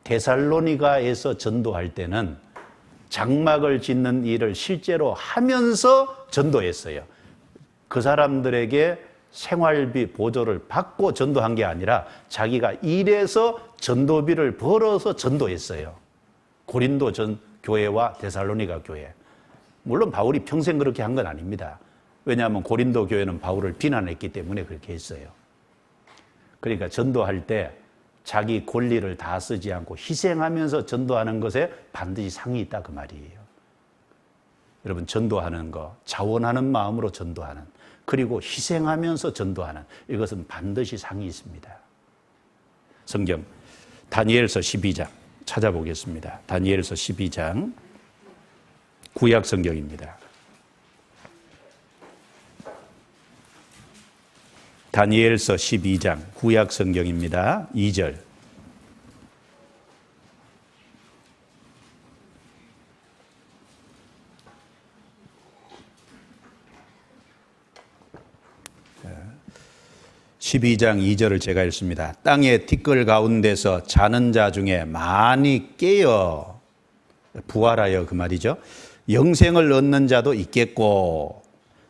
데살로니가에서 전도할 때는 장막을 짓는 일을 실제로 하면서 전도했어요. 그 사람들에게 생활비 보조를 받고 전도한 게 아니라 자기가 일해서 전도비를 벌어서 전도했어요. 고린도 전 교회와 데살로니가 교회. 물론 바울이 평생 그렇게 한 건 아닙니다. 왜냐하면 고린도 교회는 바울을 비난했기 때문에 그렇게 했어요. 그러니까 전도할 때 자기 권리를 다 쓰지 않고 희생하면서 전도하는 것에 반드시 상이 있다 그 말이에요. 여러분 전도하는 거, 자원하는 마음으로 전도하는, 그리고 희생하면서 전도하는, 이것은 반드시 상이 있습니다. 성경 다니엘서 12장 찾아보겠습니다. 다니엘서 12장 구약 성경입니다. 다니엘서 12장 구약 성경입니다. 2절. 자, 12장 2절을 제가 읽습니다. 땅의 티끌 가운데서 자는 자 중에 많이 깨어 부활하여 그 말이죠. 영생을 얻는 자도 있겠고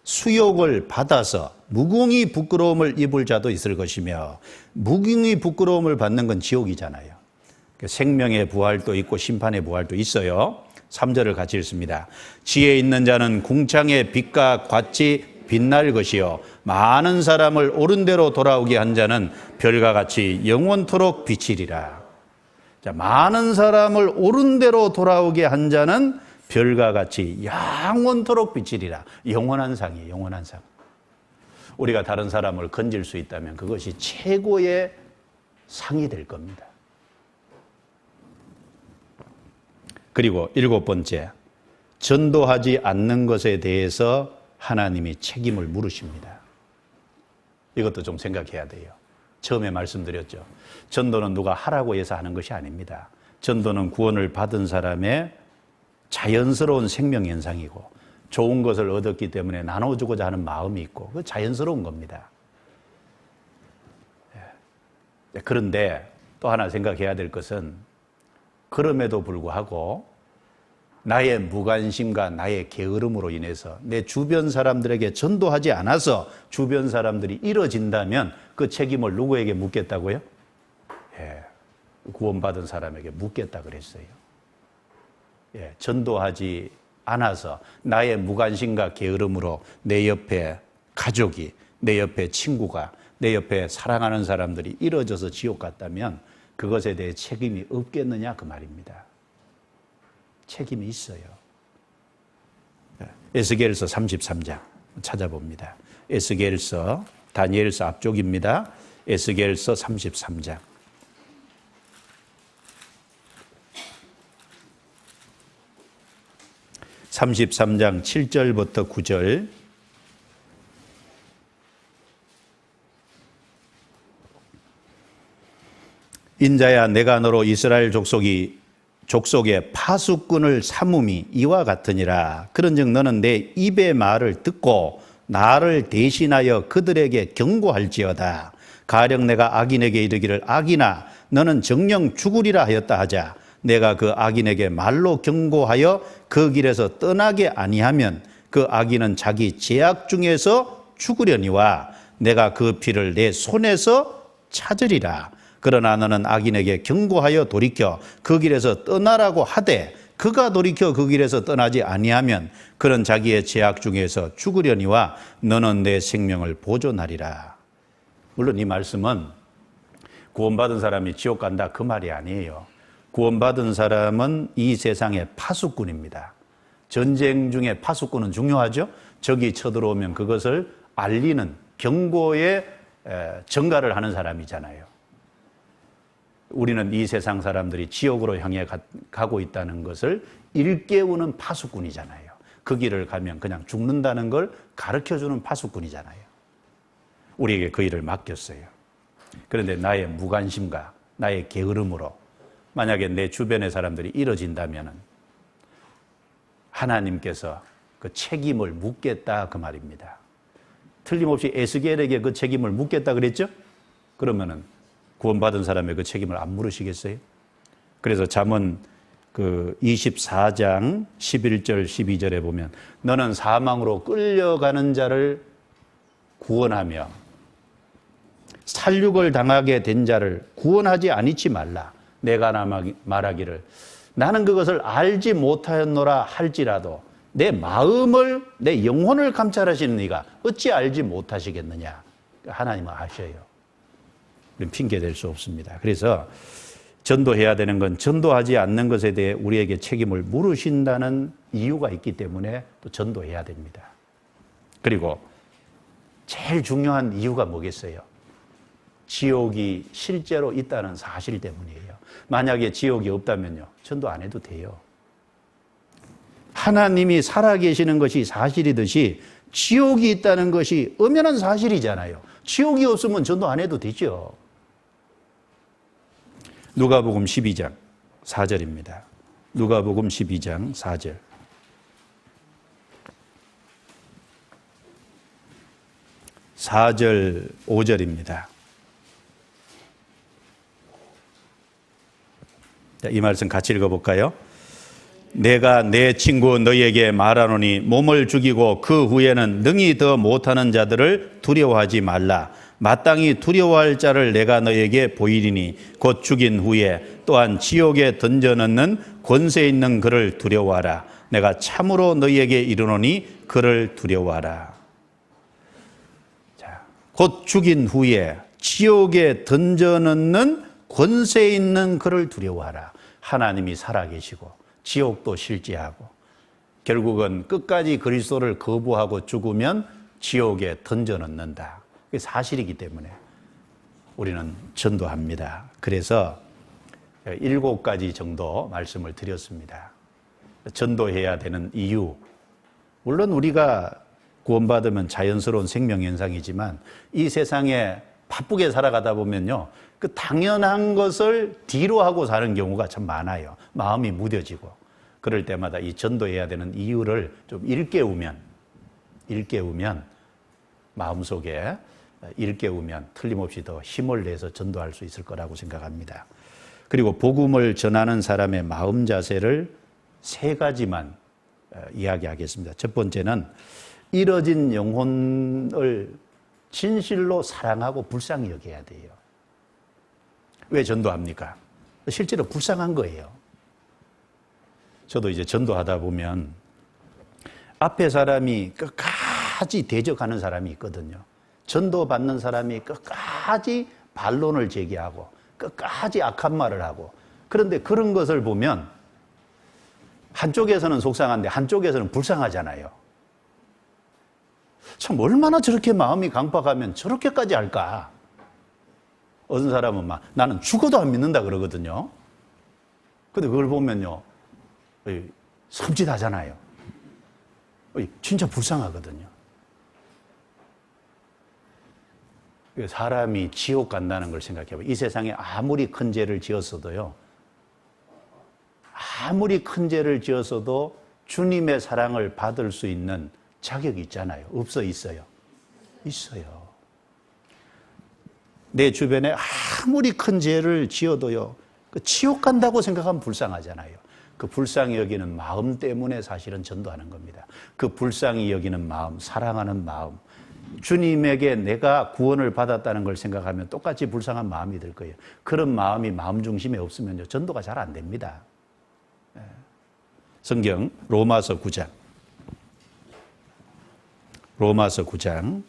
수욕을 받아서 무궁히 부끄러움을 입을 자도 있을 것이며, 무궁히 부끄러움을 받는 건 지옥이잖아요. 생명의 부활도 있고 심판의 부활도 있어요. 3절을 같이 읽습니다. 지혜 있는 자는 궁창의 빛과 같이 빛날 것이요 많은 사람을 옳은 대로 돌아오게 한 자는 별과 같이 영원토록 비치리라. 자, 많은 사람을 옳은 대로 돌아오게 한 자는 별과 같이 영원토록 비치리라. 영원한 상이에요. 영원한 상. 우리가 다른 사람을 건질 수 있다면 그것이 최고의 상이 될 겁니다. 그리고 7번째, 전도하지 않는 것에 대해서 하나님이 책임을 물으십니다. 이것도 좀 생각해야 돼요. 처음에 말씀드렸죠. 전도는 누가 하라고 해서 하는 것이 아닙니다. 전도는 구원을 받은 사람의 자연스러운 생명 현상이고 좋은 것을 얻었기 때문에 나눠주고자 하는 마음이 있고 그 자연스러운 겁니다. 그런데 또 하나 생각해야 될 것은 그럼에도 불구하고 나의 무관심과 나의 게으름으로 인해서 내 주변 사람들에게 전도하지 않아서 주변 사람들이 잃어진다면 그 책임을 누구에게 묻겠다고요? 구원받은 사람에게 묻겠다 그랬어요. 전도하지 않아서 나의 무관심과 게으름으로 내 옆에 가족이, 내 옆에 친구가, 내 옆에 사랑하는 사람들이 잃어져서 지옥 갔다면 그것에 대해 책임이 없겠느냐 그 말입니다. 책임이 있어요. 에스겔서 33장 찾아봅니다. 에스겔서, 다니엘서 앞쪽입니다. 에스겔서 33장. 33장 7절부터 9절. 인자야, 내가 너로 이스라엘 족속의 파수꾼을 삼음이 이와 같으니라. 그런즉 너는 내 입의 말을 듣고 나를 대신하여 그들에게 경고할지어다. 가령 내가 악인에게 이르기를 악인아 너는 정령 죽으리라 하였다 하자. 내가 그 악인에게 말로 경고하여 그 길에서 떠나게 아니하면 그 악인은 자기 죄악 중에서 죽으려니와 내가 그 피를 내 손에서 찾으리라. 그러나 너는 악인에게 경고하여 돌이켜 그 길에서 떠나라고 하되 그가 돌이켜 그 길에서 떠나지 아니하면 그는 자기의 죄악 중에서 죽으려니와 너는 내 생명을 보존하리라. 물론 이 말씀은 구원받은 사람이 지옥 간다 그 말이 아니에요. 구원받은 사람은 이 세상의 파수꾼입니다. 전쟁 중에 파수꾼은 중요하죠. 적이 쳐들어오면 그것을 알리는 경고에 전가를 하는 사람이잖아요. 우리는 이 세상 사람들이 지옥으로 향해 가고 있다는 것을 일깨우는 파수꾼이잖아요. 그 길을 가면 그냥 죽는다는 걸 가르쳐주는 파수꾼이잖아요. 우리에게 그 일을 맡겼어요. 그런데 나의 무관심과 나의 게으름으로 만약에 내 주변의 사람들이 이뤄진다면 하나님께서 그 책임을 묻겠다 그 말입니다. 틀림없이 에스겔에게 그 책임을 묻겠다 그랬죠? 그러면은 구원받은 사람의 그 책임을 안 물으시겠어요? 그래서 잠언 그 24장 11절 12절에 보면 너는 사망으로 끌려가는 자를 구원하며 살육을 당하게 된 자를 구원하지 아니치 말라. 내가 말하기를 나는 그것을 알지 못하였노라 할지라도 내 마음을 내 영혼을 감찰하시는 이가 어찌 알지 못하시겠느냐. 하나님은 아셔요. 핑계댈 수 없습니다. 그래서 전도해야 되는 건 전도하지 않는 것에 대해 우리에게 책임을 물으신다는 이유가 있기 때문에 또 전도해야 됩니다. 그리고 제일 중요한 이유가 뭐겠어요? 지옥이 실제로 있다는 사실 때문이에요. 만약에 지옥이 없다면요, 전도 안 해도 돼요. 하나님이 살아계시는 것이 사실이듯이 지옥이 있다는 것이 엄연한 사실이잖아요. 지옥이 없으면 전도 안 해도 되죠. 누가복음 12장 4절입니다. 누가복음 12장 4절. (4절) (5절입니다) 이 말씀 같이 읽어볼까요? 내가 내 친구 너희에게 말하노니 몸을 죽이고 그 후에는 능히 더 못하는 자들을 두려워하지 말라. 마땅히 두려워할 자를 내가 너희에게 보이리니 곧 죽인 후에 또한 지옥에 던져넣는 권세 있는 그를 두려워하라. 내가 참으로 너희에게 이르노니 그를 두려워하라. 자, 곧 죽인 후에 지옥에 던져넣는 권세 있는 그를 두려워하라. 하나님이 살아계시고 지옥도 실제하고 결국은 끝까지 그리스도를 거부하고 죽으면 지옥에 던져넣는다. 그게 사실이기 때문에 우리는 전도합니다. 그래서 7가지 정도 말씀을 드렸습니다. 전도해야 되는 이유, 물론 우리가 구원받으면 자연스러운 생명현상이지만 이 세상에 바쁘게 살아가다 보면요, 그 당연한 것을 뒤로 하고 사는 경우가 참 많아요. 마음이 무뎌지고. 그럴 때마다 이 전도해야 되는 이유를 좀 일깨우면 마음속에 일깨우면 틀림없이 더 힘을 내서 전도할 수 있을 거라고 생각합니다. 그리고 복음을 전하는 사람의 마음 자세를 3가지만 이야기하겠습니다. 첫 번째는 이뤄진 영혼을 진실로 사랑하고 불쌍히 여겨야 돼요. 왜 전도합니까? 실제로 불쌍한 거예요. 저도 이제 전도하다 보면 앞에 사람이 끝까지 대적하는 사람이 있거든요. 전도받는 사람이 끝까지 반론을 제기하고 끝까지 악한 말을 하고, 그런데 그런 것을 보면 한쪽에서는 속상한데 한쪽에서는 불쌍하잖아요. 참 얼마나 저렇게 마음이 강팍하면 저렇게까지 할까? 어떤 사람은 막 나는 죽어도 안 믿는다 그러거든요. 근데 그걸 보면요, 섬찟하잖아요. 진짜 불쌍하거든요. 사람이 지옥 간다는 걸 생각해봐요. 이 세상에 아무리 큰 죄를 지었어도요, 아무리 큰 죄를 지었어도 주님의 사랑을 받을 수 있는 자격이 있잖아요. 없어? 있어요? 있어요. 내 주변에 아무리 큰 죄를 지어도요, 지옥 간다고 생각하면 불쌍하잖아요. 그 불쌍히 여기는 마음 때문에 사실은 전도하는 겁니다. 그 불쌍히 여기는 마음, 사랑하는 마음, 주님에게 내가 구원을 받았다는 걸 생각하면 똑같이 불쌍한 마음이 들 거예요. 그런 마음이 마음 중심에 없으면요, 전도가 잘 안 됩니다. 성경 로마서 9장. 로마서 9장.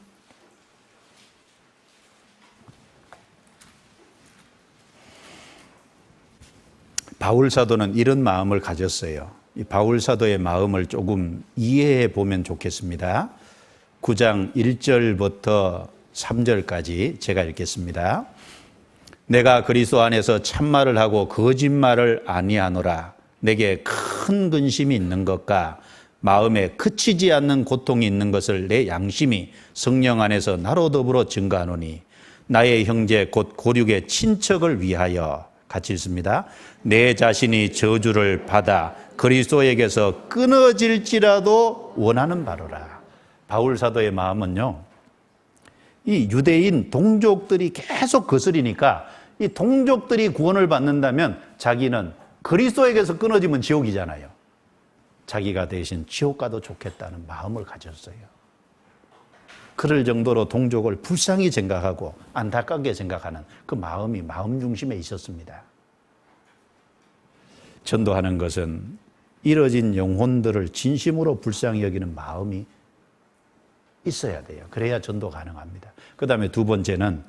바울 사도는 이런 마음을 가졌어요. 이 바울 사도의 마음을 조금 이해해 보면 좋겠습니다. 9장 1절부터 3절까지 제가 읽겠습니다. 내가 그리스도 안에서 참말을 하고 거짓말을 아니하노라. 내게 큰 근심이 있는 것과 마음에 그치지 않는 고통이 있는 것을 내 양심이 성령 안에서 나로 더불어 증거하노니 나의 형제 곧 고륙의 친척을 위하여 같이 읽습니다. 내 자신이 저주를 받아 그리스도에게서 끊어질지라도 원하는 바로라. 바울 사도의 마음은요, 이 유대인 동족들이 계속 거스리니까 이 동족들이 구원을 받는다면 자기는 그리스도에게서 끊어지면 지옥이잖아요. 자기가 대신 지옥 가도 좋겠다는 마음을 가졌어요. 그럴 정도로 동족을 불쌍히 생각하고 안타깝게 생각하는 그 마음이 마음 중심에 있었습니다. 전도하는 것은 이뤄진 영혼들을 진심으로 불쌍히 여기는 마음이 있어야 돼요. 그래야 전도 가능합니다. 그 다음에 두 번째는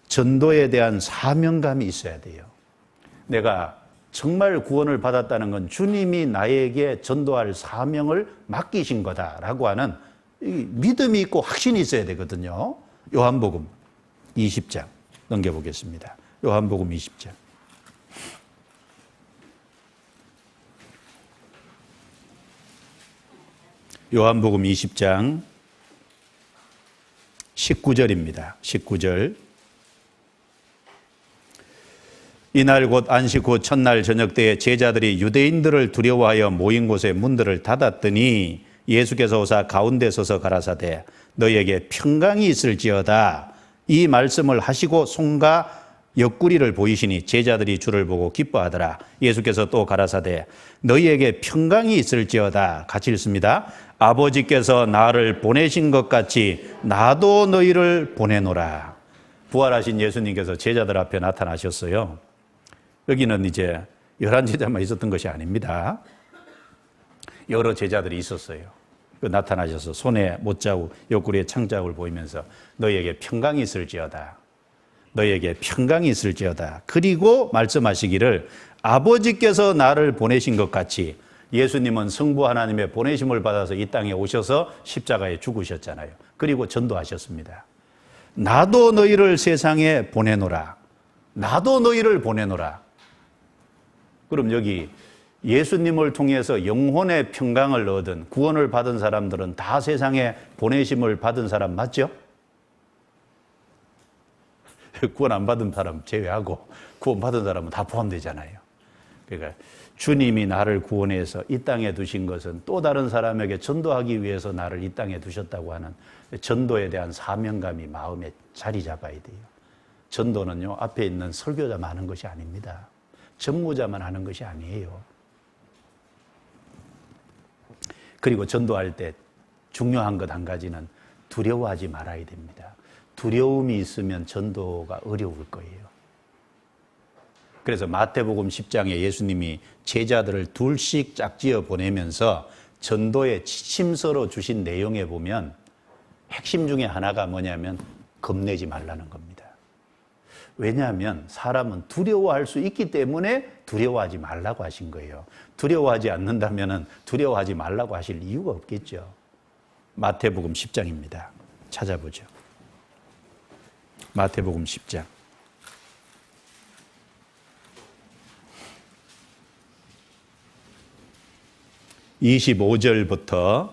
전도에 대한 사명감이 있어야 돼요. 내가 정말 구원을 받았다는 건 주님이 나에게 전도할 사명을 맡기신 거다라고 하는 믿음이 있고 확신이 있어야 되거든요. 요한복음 20장 넘겨보겠습니다. 요한복음 20장. 요한복음 20장 19절입니다. 19절. 이날 곧 안식 후 첫날 저녁 때에 제자들이 유대인들을 두려워하여 모인 곳에 문들을 닫았더니 예수께서 오사 가운데 서서 가라사대 너희에게 평강이 있을지어다. 이 말씀을 하시고 손과 옆구리를 보이시니 제자들이 주를 보고 기뻐하더라. 예수께서 또 가라사대 너희에게 평강이 있을지어다. 같이 읽습니다. 아버지께서 나를 보내신 것 같이 나도 너희를 보내노라. 부활하신 예수님께서 제자들 앞에 나타나셨어요. 여기는 이제 11제자만 있었던 것이 아닙니다. 여러 제자들이 있었어요. 나타나셔서 손에 못자국, 옆구리에 창자국을 보이면서 너희에게 평강이 있을지어다. 너희에게 평강이 있을지어다. 그리고 말씀하시기를 아버지께서 나를 보내신 것 같이 예수님은 성부 하나님의 보내심을 받아서 이 땅에 오셔서 십자가에 죽으셨잖아요. 그리고 전도하셨습니다. 나도 너희를 세상에 보내노라. 나도 너희를 보내노라. 그럼 여기 예수님을 통해서 영혼의 평강을 얻은 구원을 받은 사람들은 다 세상에 보내심을 받은 사람 맞죠? 구원 안 받은 사람 제외하고 구원 받은 사람은 다 포함되잖아요. 그러니까 주님이 나를 구원해서 이 땅에 두신 것은 또 다른 사람에게 전도하기 위해서 나를 이 땅에 두셨다고 하는 전도에 대한 사명감이 마음에 자리 잡아야 돼요. 전도는요, 앞에 있는 설교자만 하는 것이 아닙니다. 전무자만 하는 것이 아니에요. 그리고 전도할 때 중요한 것 한 가지는 두려워하지 말아야 됩니다. 두려움이 있으면 전도가 어려울 거예요. 그래서 마태복음 10장에 예수님이 제자들을 둘씩 짝지어 보내면서 전도의 지침서로 주신 내용에 보면 핵심 중에 하나가 뭐냐면 겁내지 말라는 겁니다. 왜냐하면 사람은 두려워할 수 있기 때문에 두려워하지 말라고 하신 거예요. 두려워하지 않는다면 두려워하지 말라고 하실 이유가 없겠죠. 마태복음 10장입니다. 찾아보죠. 마태복음 10장. 25절부터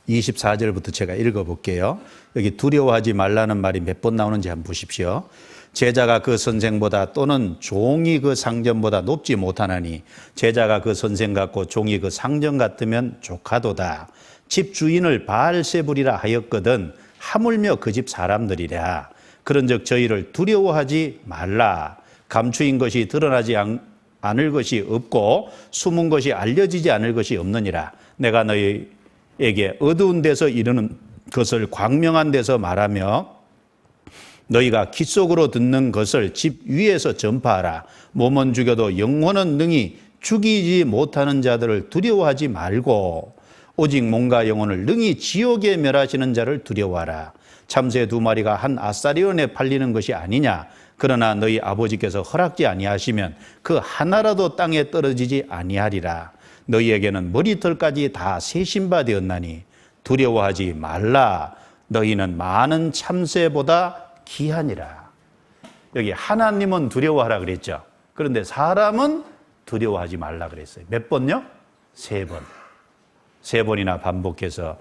24절부터 제가 읽어볼게요. 여기 두려워하지 말라는 말이 몇 번 나오는지 한번 보십시오. 제자가 그 선생보다 또는 종이 그 상전보다 높지 못하나니 제자가 그 선생 같고 종이 그 상전 같으면 조카도다. 집 주인을 바알세불이라 하였거든 하물며 그 집 사람들이랴. 그런즉 저희를 두려워하지 말라. 감추인 것이 드러나지 않을 것이 없고 숨은 것이 알려지지 않을 것이 없느니라. 내가 너희에게 어두운 데서 이르는 것을 광명한 데서 말하며 너희가 귀 속으로 듣는 것을 집 위에서 전파하라. 몸은 죽여도 영혼은 능히 죽이지 못하는 자들을 두려워하지 말고 오직 몸과 영혼을 능히 지옥에 멸하시는 자를 두려워하라. 참새 2마리가 한 아사리온에 팔리는 것이 아니냐. 그러나 너희 아버지께서 허락지 아니하시면 그 하나라도 땅에 떨어지지 아니하리라. 너희에게는 머리털까지 다 세신 바 되었나니 두려워하지 말라. 너희는 많은 참새보다 귀하니라. 여기 하나님은 두려워하라 그랬죠. 그런데 사람은 두려워하지 말라 그랬어요. 몇 번요? 3번. 3번이나 반복해서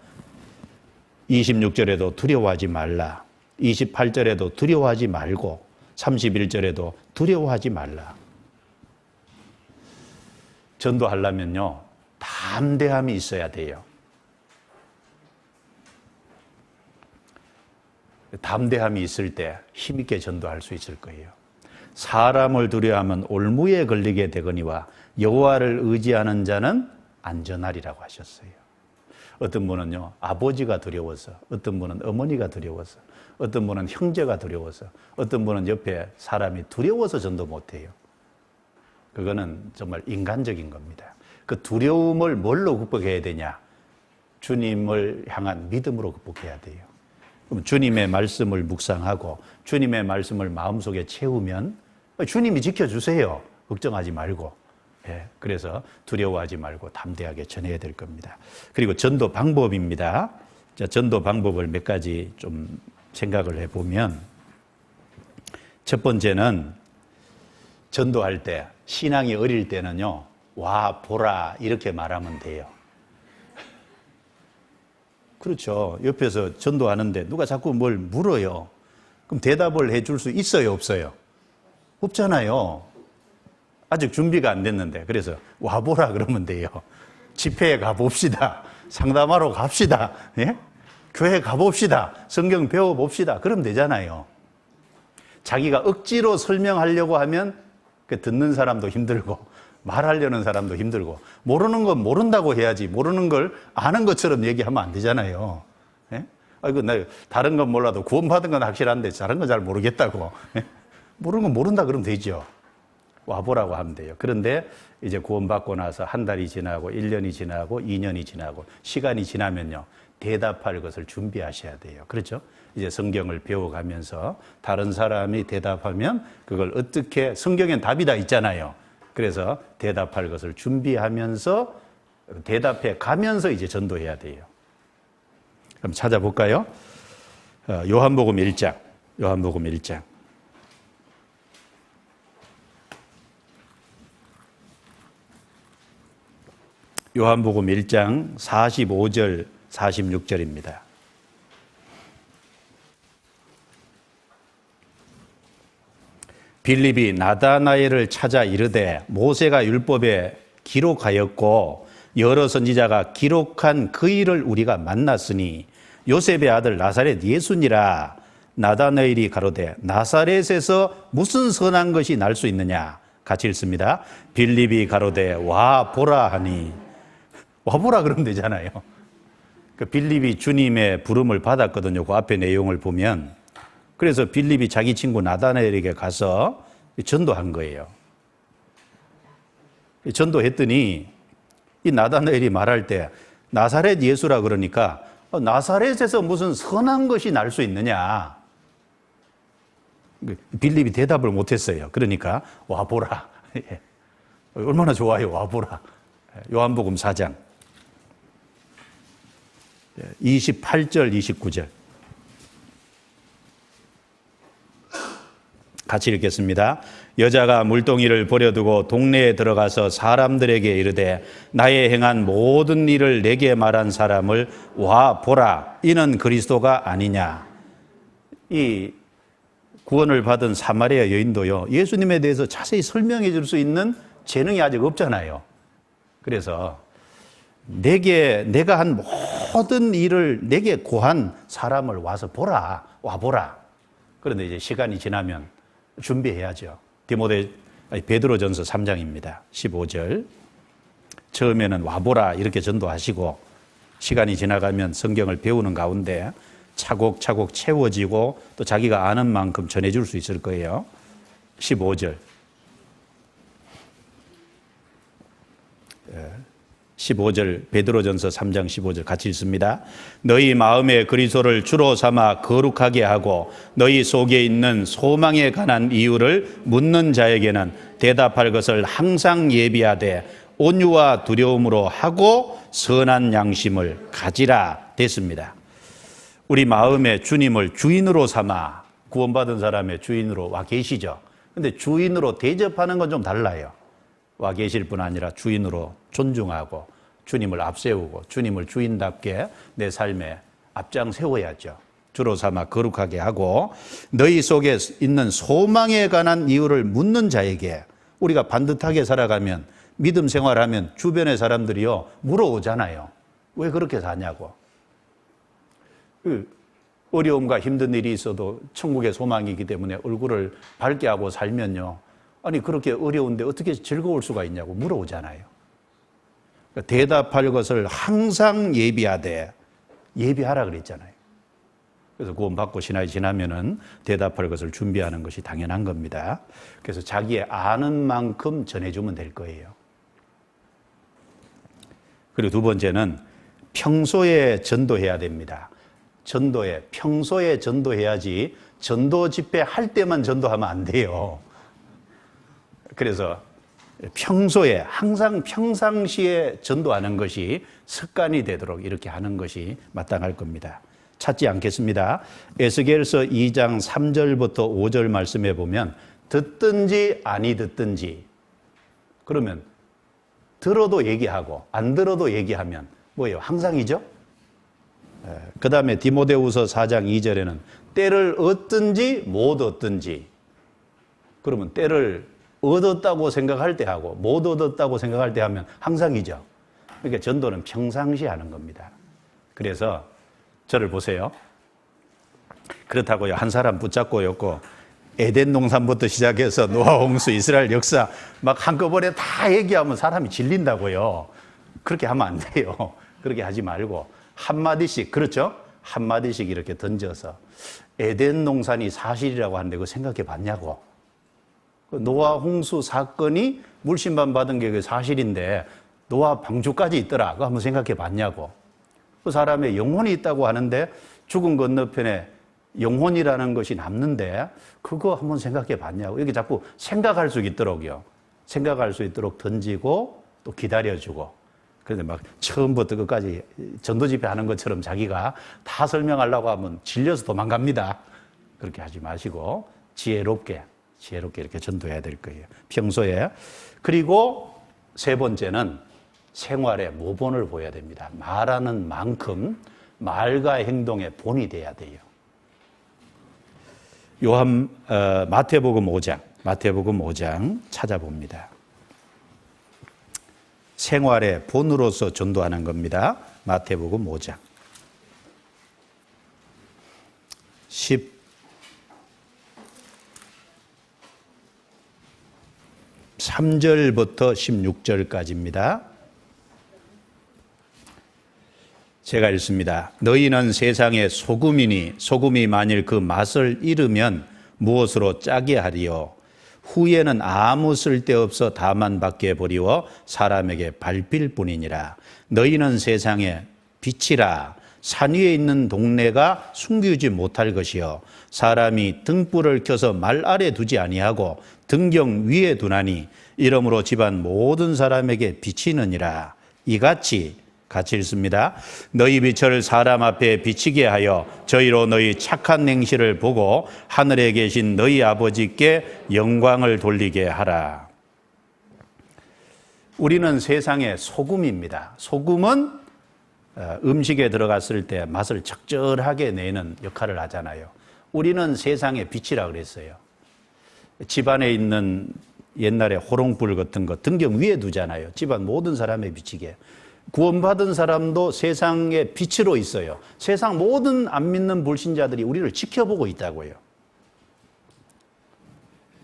26절에도 두려워하지 말라. 28절에도 두려워하지 말고 31절에도 두려워하지 말라. 전도하려면요, 담대함이 있어야 돼요. 담대함이 있을 때 힘있게 전도할 수 있을 거예요. 사람을 두려워하면 올무에 걸리게 되거니와 여호와를 의지하는 자는 안전하리라고 하셨어요. 어떤 분은요, 아버지가 두려워서, 어떤 분은 어머니가 두려워서, 어떤 분은 형제가 두려워서, 어떤 분은 옆에 사람이 두려워서 전도 못해요. 그거는 정말 인간적인 겁니다. 그 두려움을 뭘로 극복해야 되냐? 주님을 향한 믿음으로 극복해야 돼요. 그럼 주님의 말씀을 묵상하고 주님의 말씀을 마음속에 채우면 주님이 지켜주세요. 걱정하지 말고. 예, 그래서 두려워하지 말고 담대하게 전해야 될 겁니다. 그리고 전도 방법입니다. 자, 전도 방법을 몇 가지 좀 생각을 해보면, 첫 번째는 전도할 때, 신앙이 어릴 때는요, 와, 보라, 이렇게 말하면 돼요. 그렇죠. 옆에서 전도하는데 누가 자꾸 뭘 물어요. 그럼 대답을 해줄 수 있어요, 없어요? 없잖아요. 아직 준비가 안 됐는데. 그래서 와보라 그러면 돼요. 집회에 가봅시다. 상담하러 갑시다. 예? 교회 가봅시다. 성경 배워봅시다. 그러면 되잖아요. 자기가 억지로 설명하려고 하면 듣는 사람도 힘들고 말하려는 사람도 힘들고, 모르는 건 모른다고 해야지 모르는 걸 아는 것처럼 얘기하면 안 되잖아요. 예? 아이고, 나 다른 건 몰라도 구원받은 건 확실한데 다른 건 잘 모르겠다고. 예? 모르는 건 모른다 그러면 되죠. 와보라고 하면 돼요. 그런데 이제 구원받고 나서 한 달이 지나고 1년이 지나고 2년이 지나고 시간이 지나면요, 대답할 것을 준비하셔야 돼요. 그렇죠? 이제 성경을 배워가면서 다른 사람이 대답하면 그걸 어떻게, 성경엔 답이 다 있잖아요. 그래서 대답할 것을 준비하면서 대답해 가면서 이제 전도해야 돼요. 그럼 찾아볼까요? 요한복음 1장. 요한복음 1장. 요한복음 1장 45절 46절입니다. 빌립이 나다나엘을 찾아 이르되 모세가 율법에 기록하였고 여러 선지자가 기록한 그 일을 우리가 만났으니 요셉의 아들 나사렛 예수니라. 나다나엘이 가로되 나사렛에서 무슨 선한 것이 날 수 있느냐. 같이 읽습니다. 빌립이 가로되 와 보라 하니. 와 보라 그러면 되잖아요. 그 빌립이 주님의 부름을 받았거든요. 그 앞에 내용을 보면. 그래서 빌립이 자기 친구 나다나엘에게 가서 전도한 거예요. 전도했더니 이 나다나엘이 말할 때 나사렛 예수라 그러니까 나사렛에서 무슨 선한 것이 날 수 있느냐. 빌립이 대답을 못했어요. 그러니까 와보라. 얼마나 좋아요. 와보라. 요한복음 4장 28절 29절 같이 읽겠습니다. 여자가 물동이를 버려두고 동네에 들어가서 사람들에게 이르되 나의 행한 모든 일을 내게 말한 사람을 와 보라. 이는 그리스도가 아니냐. 이 구원을 받은 사마리아 여인도요, 예수님에 대해서 자세히 설명해 줄 수 있는 재능이 아직 없잖아요. 그래서 내가 한 모든 일을 내게 고한 사람을 와서 보라. 와 보라. 그런데 이제 시간이 지나면 준비해야죠. 디모데 베드로전서 3장입니다. 15절. 처음에는 와보라 이렇게 전도하시고 시간이 지나가면 성경을 배우는 가운데 차곡차곡 채워지고 또 자기가 아는 만큼 전해줄 수 있을 거예요. 15절. 15절 베드로전서 3장 15절 같이 읽습니다. 너희 마음에 그리스도를 주로 삼아 거룩하게 하고 너희 속에 있는 소망에 관한 이유를 묻는 자에게는 대답할 것을 항상 예비하되 온유와 두려움으로 하고 선한 양심을 가지라 됐습니다. 우리 마음에 주님을 주인으로 삼아 구원받은 사람의 주인으로 와 계시죠. 근데 주인으로 대접하는 건 좀 달라요. 와 계실 뿐 아니라 주인으로 존중하고 주님을 앞세우고 주님을 주인답게 내 삶에 앞장 세워야죠. 주로 삼아 거룩하게 하고 너희 속에 있는 소망에 관한 이유를 묻는 자에게 우리가 반듯하게 살아가면 믿음 생활하면 주변의 사람들이요 물어오잖아요. 왜 그렇게 사냐고. 어려움과 힘든 일이 있어도 천국의 소망이기 때문에 얼굴을 밝게 하고 살면요. 아니 그렇게 어려운데 어떻게 즐거울 수가 있냐고 물어오잖아요. 그러니까 대답할 것을 항상 예비하되 예비하라 그랬잖아요. 그래서 구원받고 신앙이 지나면은 대답할 것을 준비하는 것이 당연한 겁니다. 그래서 자기의 아는 만큼 전해주면 될 거예요. 그리고 두 번째는 평소에 전도해야 됩니다. 평소에 전도해야지 전도 집회 할 때만 전도하면 안 돼요. 그래서 평소에 항상 평상시에 전도하는 것이 습관이 되도록 이렇게 하는 것이 마땅할 겁니다. 찾지 않겠습니다. 에스겔서 2장 3절부터 5절 말씀해 보면 듣든지 아니 듣든지 그러면 들어도 얘기하고 안 들어도 얘기하면 뭐예요? 항상이죠. 그 다음에 디모데후서 4장 2절에는 때를 얻든지 못 얻든지 그러면 때를 얻었다고 생각할 때 하고 못 얻었다고 생각할 때 하면 항상이죠. 그러니까 전도는 평상시 하는 겁니다. 그래서 저를 보세요. 그렇다고요. 한 사람 붙잡고였고 에덴 농산부터 시작해서 노아 홍수, 이스라엘 역사 막 한꺼번에 다 얘기하면 사람이 질린다고요. 그렇게 하면 안 돼요. 그렇게 하지 말고 한마디씩, 그렇죠? 한마디씩 이렇게 던져서 에덴 농산이 사실이라고 하는데 그거 생각해 봤냐고. 노아 홍수 사건이 물심판 받은 게 그 사실인데 노아 방주까지 있더라. 그거 한번 생각해 봤냐고. 그 사람의 영혼이 있다고 하는데 죽은 건너편에 영혼이라는 것이 남는데 그거 한번 생각해 봤냐고. 이렇게 자꾸 생각할 수 있도록요. 생각할 수 있도록 던지고 또 기다려주고. 그런데 막 처음부터 끝까지 전도 집회 하는 것처럼 자기가 다 설명하려고 하면 질려서 도망갑니다. 그렇게 하지 마시고 지혜롭게 이렇게 전도해야 될 거예요. 평소에. 그리고 세 번째는 생활에 모본을 보여야 됩니다. 말하는 만큼 말과 행동의 본이 돼야 돼요. 마태복음 5장 찾아봅니다. 생활의 본으로서 전도하는 겁니다. 마태복음 5장 13절부터 16절까지입니다. 제가 읽습니다. 너희는 세상의 소금이니 소금이 만일 그 맛을 잃으면 무엇으로 짜게 하리요? 후에는 아무 쓸데없어 다만 밖에 버리워 사람에게 밟힐 뿐이니라. 너희는 세상의 빛이라. 산 위에 있는 동네가 숨기지 못할 것이요 사람이 등불을 켜서 말 아래 두지 아니하고 등경 위에 두나니 이러므로 집안 모든 사람에게 비치느니라. 이같이 같이 읽습니다. 너희 빛을 사람 앞에 비치게 하여 저희로 너희 착한 행실을 보고 하늘에 계신 너희 아버지께 영광을 돌리게 하라. 우리는 세상의 소금입니다. 소금은 음식에 들어갔을 때 맛을 적절하게 내는 역할을 하잖아요. 우리는 세상의 빛이라 그랬어요. 집안에 있는 옛날에 호롱불 같은 거 등경 위에 두잖아요. 집안 모든 사람에 비치게. 구원받은 사람도 세상의 빛으로 있어요. 세상 모든 안 믿는 불신자들이 우리를 지켜보고 있다고요.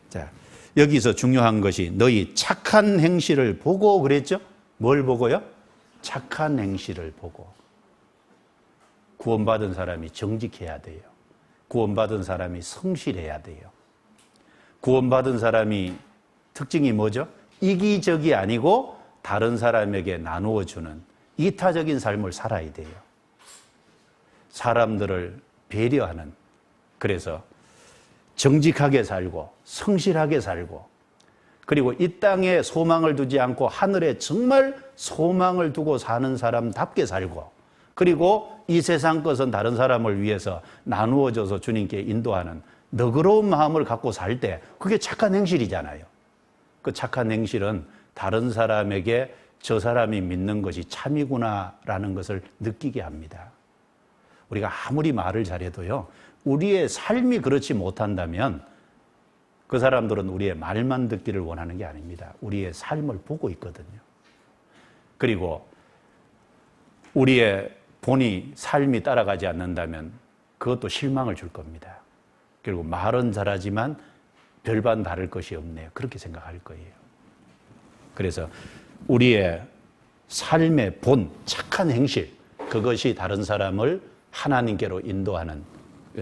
자, 여기서 중요한 것이 너희 착한 행실을 보고 그랬죠? 뭘 보고요? 착한 행실을 보고. 구원받은 사람이 정직해야 돼요. 구원받은 사람이 성실해야 돼요. 구원받은 사람이 특징이 뭐죠? 이기적이 아니고 다른 사람에게 나누어 주는 이타적인 삶을 살아야 돼요. 사람들을 배려하는, 그래서 정직하게 살고 성실하게 살고, 그리고 이 땅에 소망을 두지 않고 하늘에 정말 소망을 두고 사는 사람답게 살고, 그리고 이 세상 것은 다른 사람을 위해서 나누어줘서 주님께 인도하는 너그러운 마음을 갖고 살 때 그게 착한 행실이잖아요. 그 착한 행실은 다른 사람에게 저 사람이 믿는 것이 참이구나라는 것을 느끼게 합니다. 우리가 아무리 말을 잘해도요, 우리의 삶이 그렇지 못한다면 그 사람들은 우리의 말만 듣기를 원하는 게 아닙니다. 우리의 삶을 보고 있거든요. 그리고 우리의 본이 삶이 따라가지 않는다면 그것도 실망을 줄 겁니다. 결국 말은 잘하지만 별반 다를 것이 없네요. 그렇게 생각할 거예요. 그래서 우리의 삶의 본, 착한 행실, 그것이 다른 사람을 하나님께로 인도하는,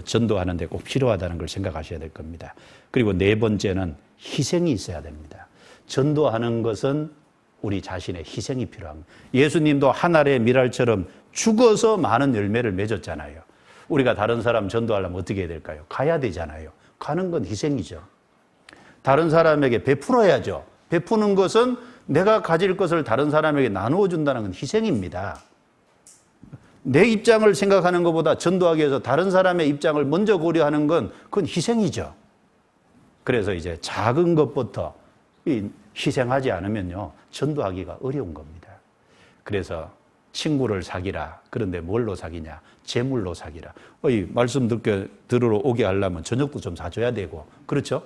전도하는 데 꼭 필요하다는 걸 생각하셔야 될 겁니다. 그리고 네 번째는 희생이 있어야 됩니다. 전도하는 것은 우리 자신의 희생이 필요합니다. 예수님도 한 알의 밀알처럼 죽어서 많은 열매를 맺었잖아요. 우리가 다른 사람 전도하려면 어떻게 해야 될까요? 가야 되잖아요. 가는 건 희생이죠. 다른 사람에게 베풀어야죠. 베푸는 것은 내가 가질 것을 다른 사람에게 나누어 준다는 건 희생입니다. 내 입장을 생각하는 것보다 전도하기 위해서 다른 사람의 입장을 먼저 고려하는 건 그건 희생이죠. 그래서 이제 작은 것부터 희생하지 않으면요, 전도하기가 어려운 겁니다. 그래서 친구를 사귀라. 그런데 뭘로 사귀냐? 재물로 사귀라. 말씀 들으러 오게 하려면 저녁도 좀 사줘야 되고, 그렇죠?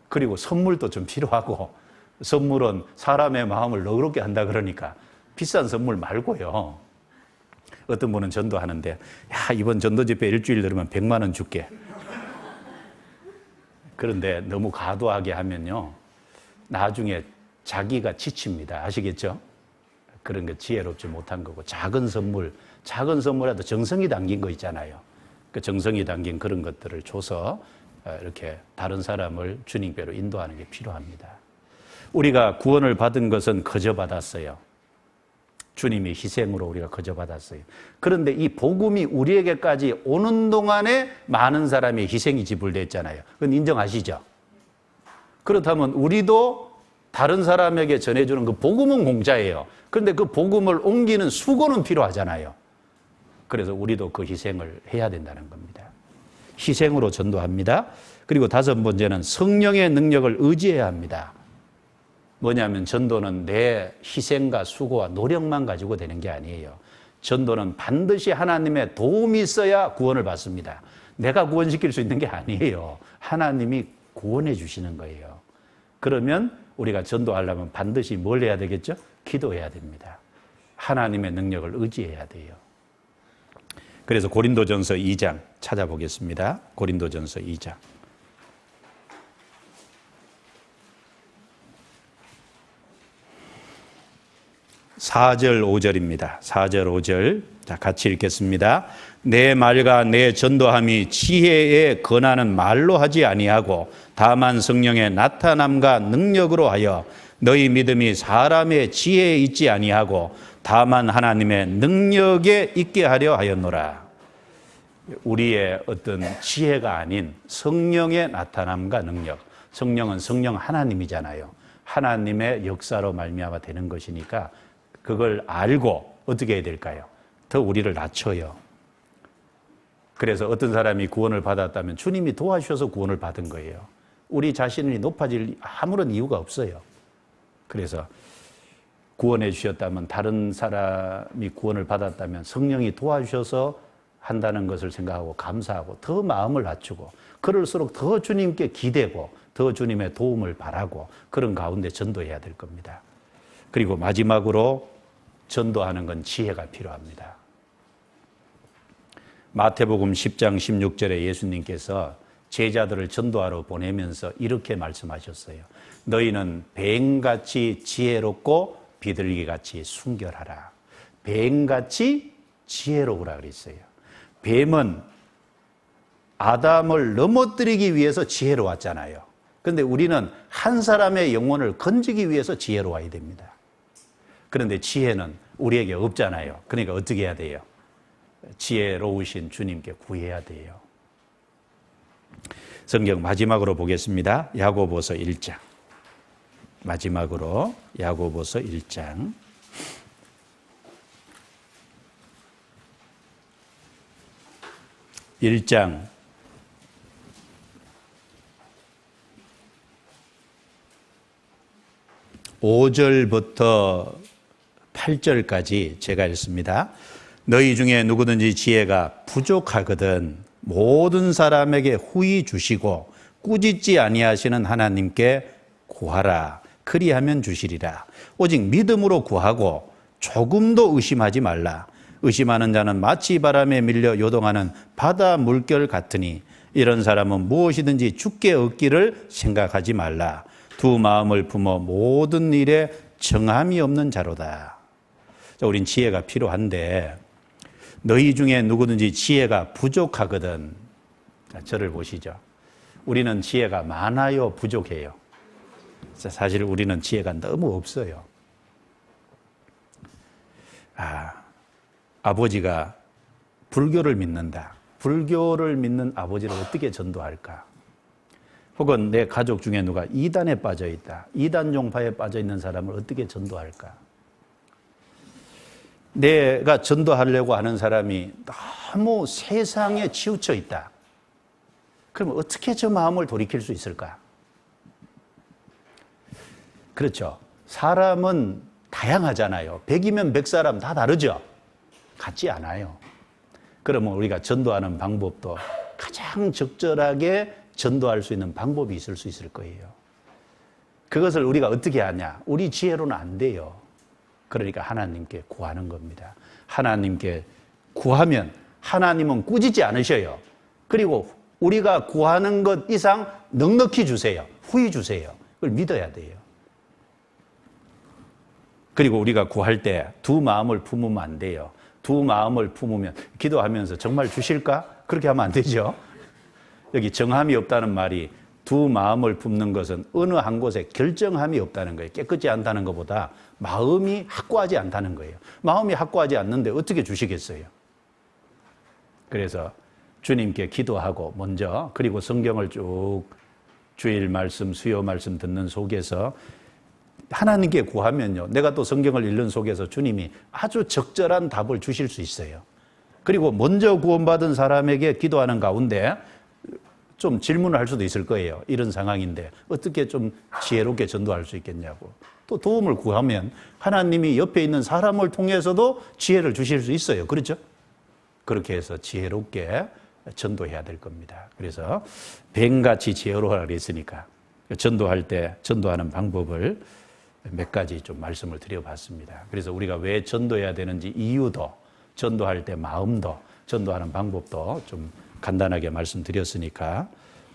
그리고 선물도 좀 필요하고, 선물은 사람의 마음을 너그럽게 한다 그러니까 비싼 선물 말고요. 어떤 분은 전도하는데, 야, 이번 전도 집회 일주일 들으면 100만 원 줄게. 그런데 너무 과도하게 하면요, 나중에 자기가 지칩니다. 아시겠죠? 그런 거 지혜롭지 못한 거고, 작은 선물에도 정성이 담긴 거 있잖아요. 그 정성이 담긴 그런 것들을 줘서 이렇게 다른 사람을 주님께로 인도하는 게 필요합니다. 우리가 구원을 받은 것은 거저 받았어요. 주님이 희생으로 우리가 거저 받았어요. 그런데 이 복음이 우리에게까지 오는 동안에 많은 사람의 희생이 지불됐잖아요. 그건 인정하시죠? 그렇다면 우리도 다른 사람에게 전해주는 그 복음은 공짜예요. 그런데 그 복음을 옮기는 수고는 필요하잖아요. 그래서 우리도 그 희생을 해야 된다는 겁니다. 희생으로 전도합니다. 그리고 다섯 번째는 성령의 능력을 의지해야 합니다. 뭐냐면 전도는 내 희생과 수고와 노력만 가지고 되는 게 아니에요. 전도는 반드시 하나님의 도움이 있어야 구원을 받습니다. 내가 구원시킬 수 있는 게 아니에요. 하나님이 구원해 주시는 거예요. 그러면 우리가 전도하려면 반드시 뭘 해야 되겠죠? 기도해야 됩니다. 하나님의 능력을 의지해야 돼요. 그래서 고린도전서 2장 찾아보겠습니다. 고린도전서 2장. 4절 5절입니다. 4절 5절. 자, 같이 읽겠습니다. 내 말과 내 전도함이 지혜에 권하는 말로 하지 아니하고 다만 성령의 나타남과 능력으로 하여 너희 믿음이 사람의 지혜에 있지 아니하고 다만 하나님의 능력에 있게 하려 하였노라. 우리의 어떤 지혜가 아닌 성령의 나타남과 능력. 성령은 성령 하나님이잖아요. 하나님의 역사로 말미암아 되는 것이니까 그걸 알고 어떻게 해야 될까요? 더 우리를 낮춰요. 그래서 어떤 사람이 구원을 받았다면 주님이 도와주셔서 구원을 받은 거예요. 우리 자신이 높아질 아무런 이유가 없어요. 그래서 구원해 주셨다면, 다른 사람이 구원을 받았다면 성령이 도와주셔서 한다는 것을 생각하고 감사하고 더 마음을 낮추고, 그럴수록 더 주님께 기대고 더 주님의 도움을 바라고 그런 가운데 전도해야 될 겁니다. 그리고 마지막으로 전도하는 건 지혜가 필요합니다. 마태복음 10장 16절에 예수님께서 제자들을 전도하러 보내면서 이렇게 말씀하셨어요. 너희는 뱀같이 지혜롭고 비둘기같이 순결하라. 뱀같이 지혜로우라 그랬어요. 뱀은 아담을 넘어뜨리기 위해서 지혜로웠잖아요. 그런데 우리는 한 사람의 영혼을 건지기 위해서 지혜로워야 됩니다. 그런데 지혜는 우리에게 없잖아요. 그러니까 어떻게 해야 돼요? 지혜로우신 주님께 구해야 돼요. 성경 마지막으로 보겠습니다. 야고보서 1장. 마지막으로 야고보서 1장. 1장 5절부터 8절까지 제가 읽습니다. 너희 중에 누구든지 지혜가 부족하거든 모든 사람에게 후히 주시고 꾸짖지 아니하시는 하나님께 구하라. 그리하면 주시리라. 오직 믿음으로 구하고 조금도 의심하지 말라. 의심하는 자는 마치 바람에 밀려 요동하는 바다 물결 같으니 이런 사람은 무엇이든지 주께 얻기를 생각하지 말라. 두 마음을 품어 모든 일에 정함이 없는 자로다. 자, 우린 지혜가 필요한데 너희 중에 누구든지 지혜가 부족하거든. 저를 보시죠. 우리는 지혜가 많아요, 부족해요? 사실 우리는 지혜가 너무 없어요. 아버지가 불교를 믿는다. 불교를 믿는 아버지를 어떻게 전도할까? 혹은 내 가족 중에 누가 이단에 빠져 있다. 이단 종파에 빠져 있는 사람을 어떻게 전도할까? 내가 전도하려고 하는 사람이 너무 세상에 치우쳐 있다. 그럼 어떻게 저 마음을 돌이킬 수 있을까? 그렇죠. 사람은 다양하잖아요. 100이면 100사람 다 다르죠. 같지 않아요. 그러면 우리가 전도하는 방법도 가장 적절하게 전도할 수 있는 방법이 있을 수 있을 거예요. 그것을 우리가 어떻게 하냐? 우리 지혜로는 안 돼요. 그러니까 하나님께 구하는 겁니다. 하나님께 구하면 하나님은 꾸짖지 않으셔요. 그리고 우리가 구하는 것 이상 넉넉히 주세요. 후히 주세요. 그걸 믿어야 돼요. 그리고 우리가 구할 때 두 마음을 품으면 안 돼요. 두 마음을 품으면 기도하면서 정말 주실까? 그렇게 하면 안 되죠. 여기 정함이 없다는 말이 두 마음을 품는 것은 어느 한 곳에 결정함이 없다는 거예요. 깨끗지 않다는 것보다 마음이 확고하지 않다는 거예요. 마음이 확고하지 않는데 어떻게 주시겠어요? 그래서 주님께 기도하고 먼저, 그리고 성경을 쭉 주일 말씀, 수요 말씀 듣는 속에서 하나님께 구하면요, 내가 또 성경을 읽는 속에서 주님이 아주 적절한 답을 주실 수 있어요. 그리고 먼저 구원받은 사람에게 기도하는 가운데 좀 질문을 할 수도 있을 거예요. 이런 상황인데 어떻게 좀 지혜롭게 전도할 수 있겠냐고. 또 도움을 구하면 하나님이 옆에 있는 사람을 통해서도 지혜를 주실 수 있어요. 그렇죠? 그렇게 해서 지혜롭게 전도해야 될 겁니다. 그래서 뱀같이 지혜로우라 그랬으니까 전도할 때 전도하는 방법을 몇 가지 좀 말씀을 드려봤습니다. 그래서 우리가 왜 전도해야 되는지 이유도, 전도할 때 마음도, 전도하는 방법도 좀 간단하게 말씀드렸으니까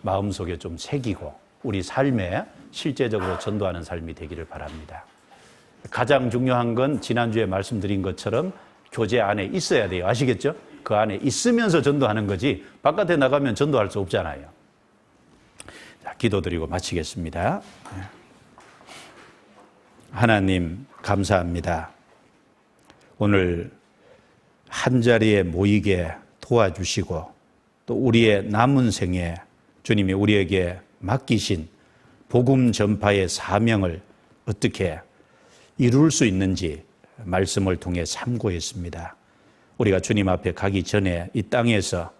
마음속에 좀 새기고 우리 삶에 실제적으로 전도하는 삶이 되기를 바랍니다. 가장 중요한 건 지난주에 말씀드린 것처럼 교제 안에 있어야 돼요. 아시겠죠? 그 안에 있으면서 전도하는 거지 바깥에 나가면 전도할 수 없잖아요. 자, 기도드리고 마치겠습니다. 하나님 감사합니다. 오늘 한자리에 모이게 도와주시고 또 우리의 남은 생에 주님이 우리에게 맡기신 복음 전파의 사명을 어떻게 이룰 수 있는지 말씀을 통해 참고했습니다. 우리가 주님 앞에 가기 전에 이 땅에서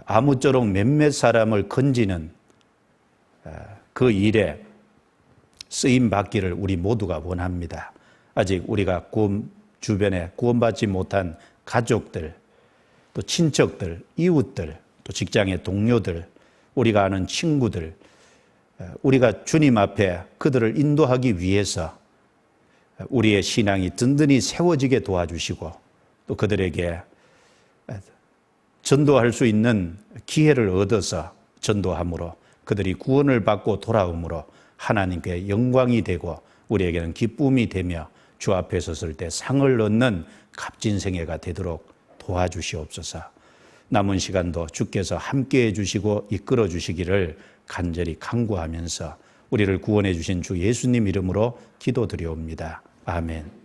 아무쪼록 몇몇 사람을 건지는 그 일에 쓰임 받기를 우리 모두가 원합니다. 아직 우리가 주변에 구원받지 못한 가족들, 또 친척들, 이웃들, 또 직장의 동료들, 우리가 아는 친구들, 우리가 주님 앞에 그들을 인도하기 위해서 우리의 신앙이 든든히 세워지게 도와주시고 또 그들에게 전도할 수 있는 기회를 얻어서 전도함으로 그들이 구원을 받고 돌아옴으로 하나님께 영광이 되고 우리에게는 기쁨이 되며 주 앞에 섰을 때 상을 얻는 값진 생애가 되도록 도와주시옵소서. 남은 시간도 주께서 함께해 주시고 이끌어 주시기를 간절히 간구하면서 우리를 구원해 주신 주 예수님 이름으로 기도드리옵니다. 아멘.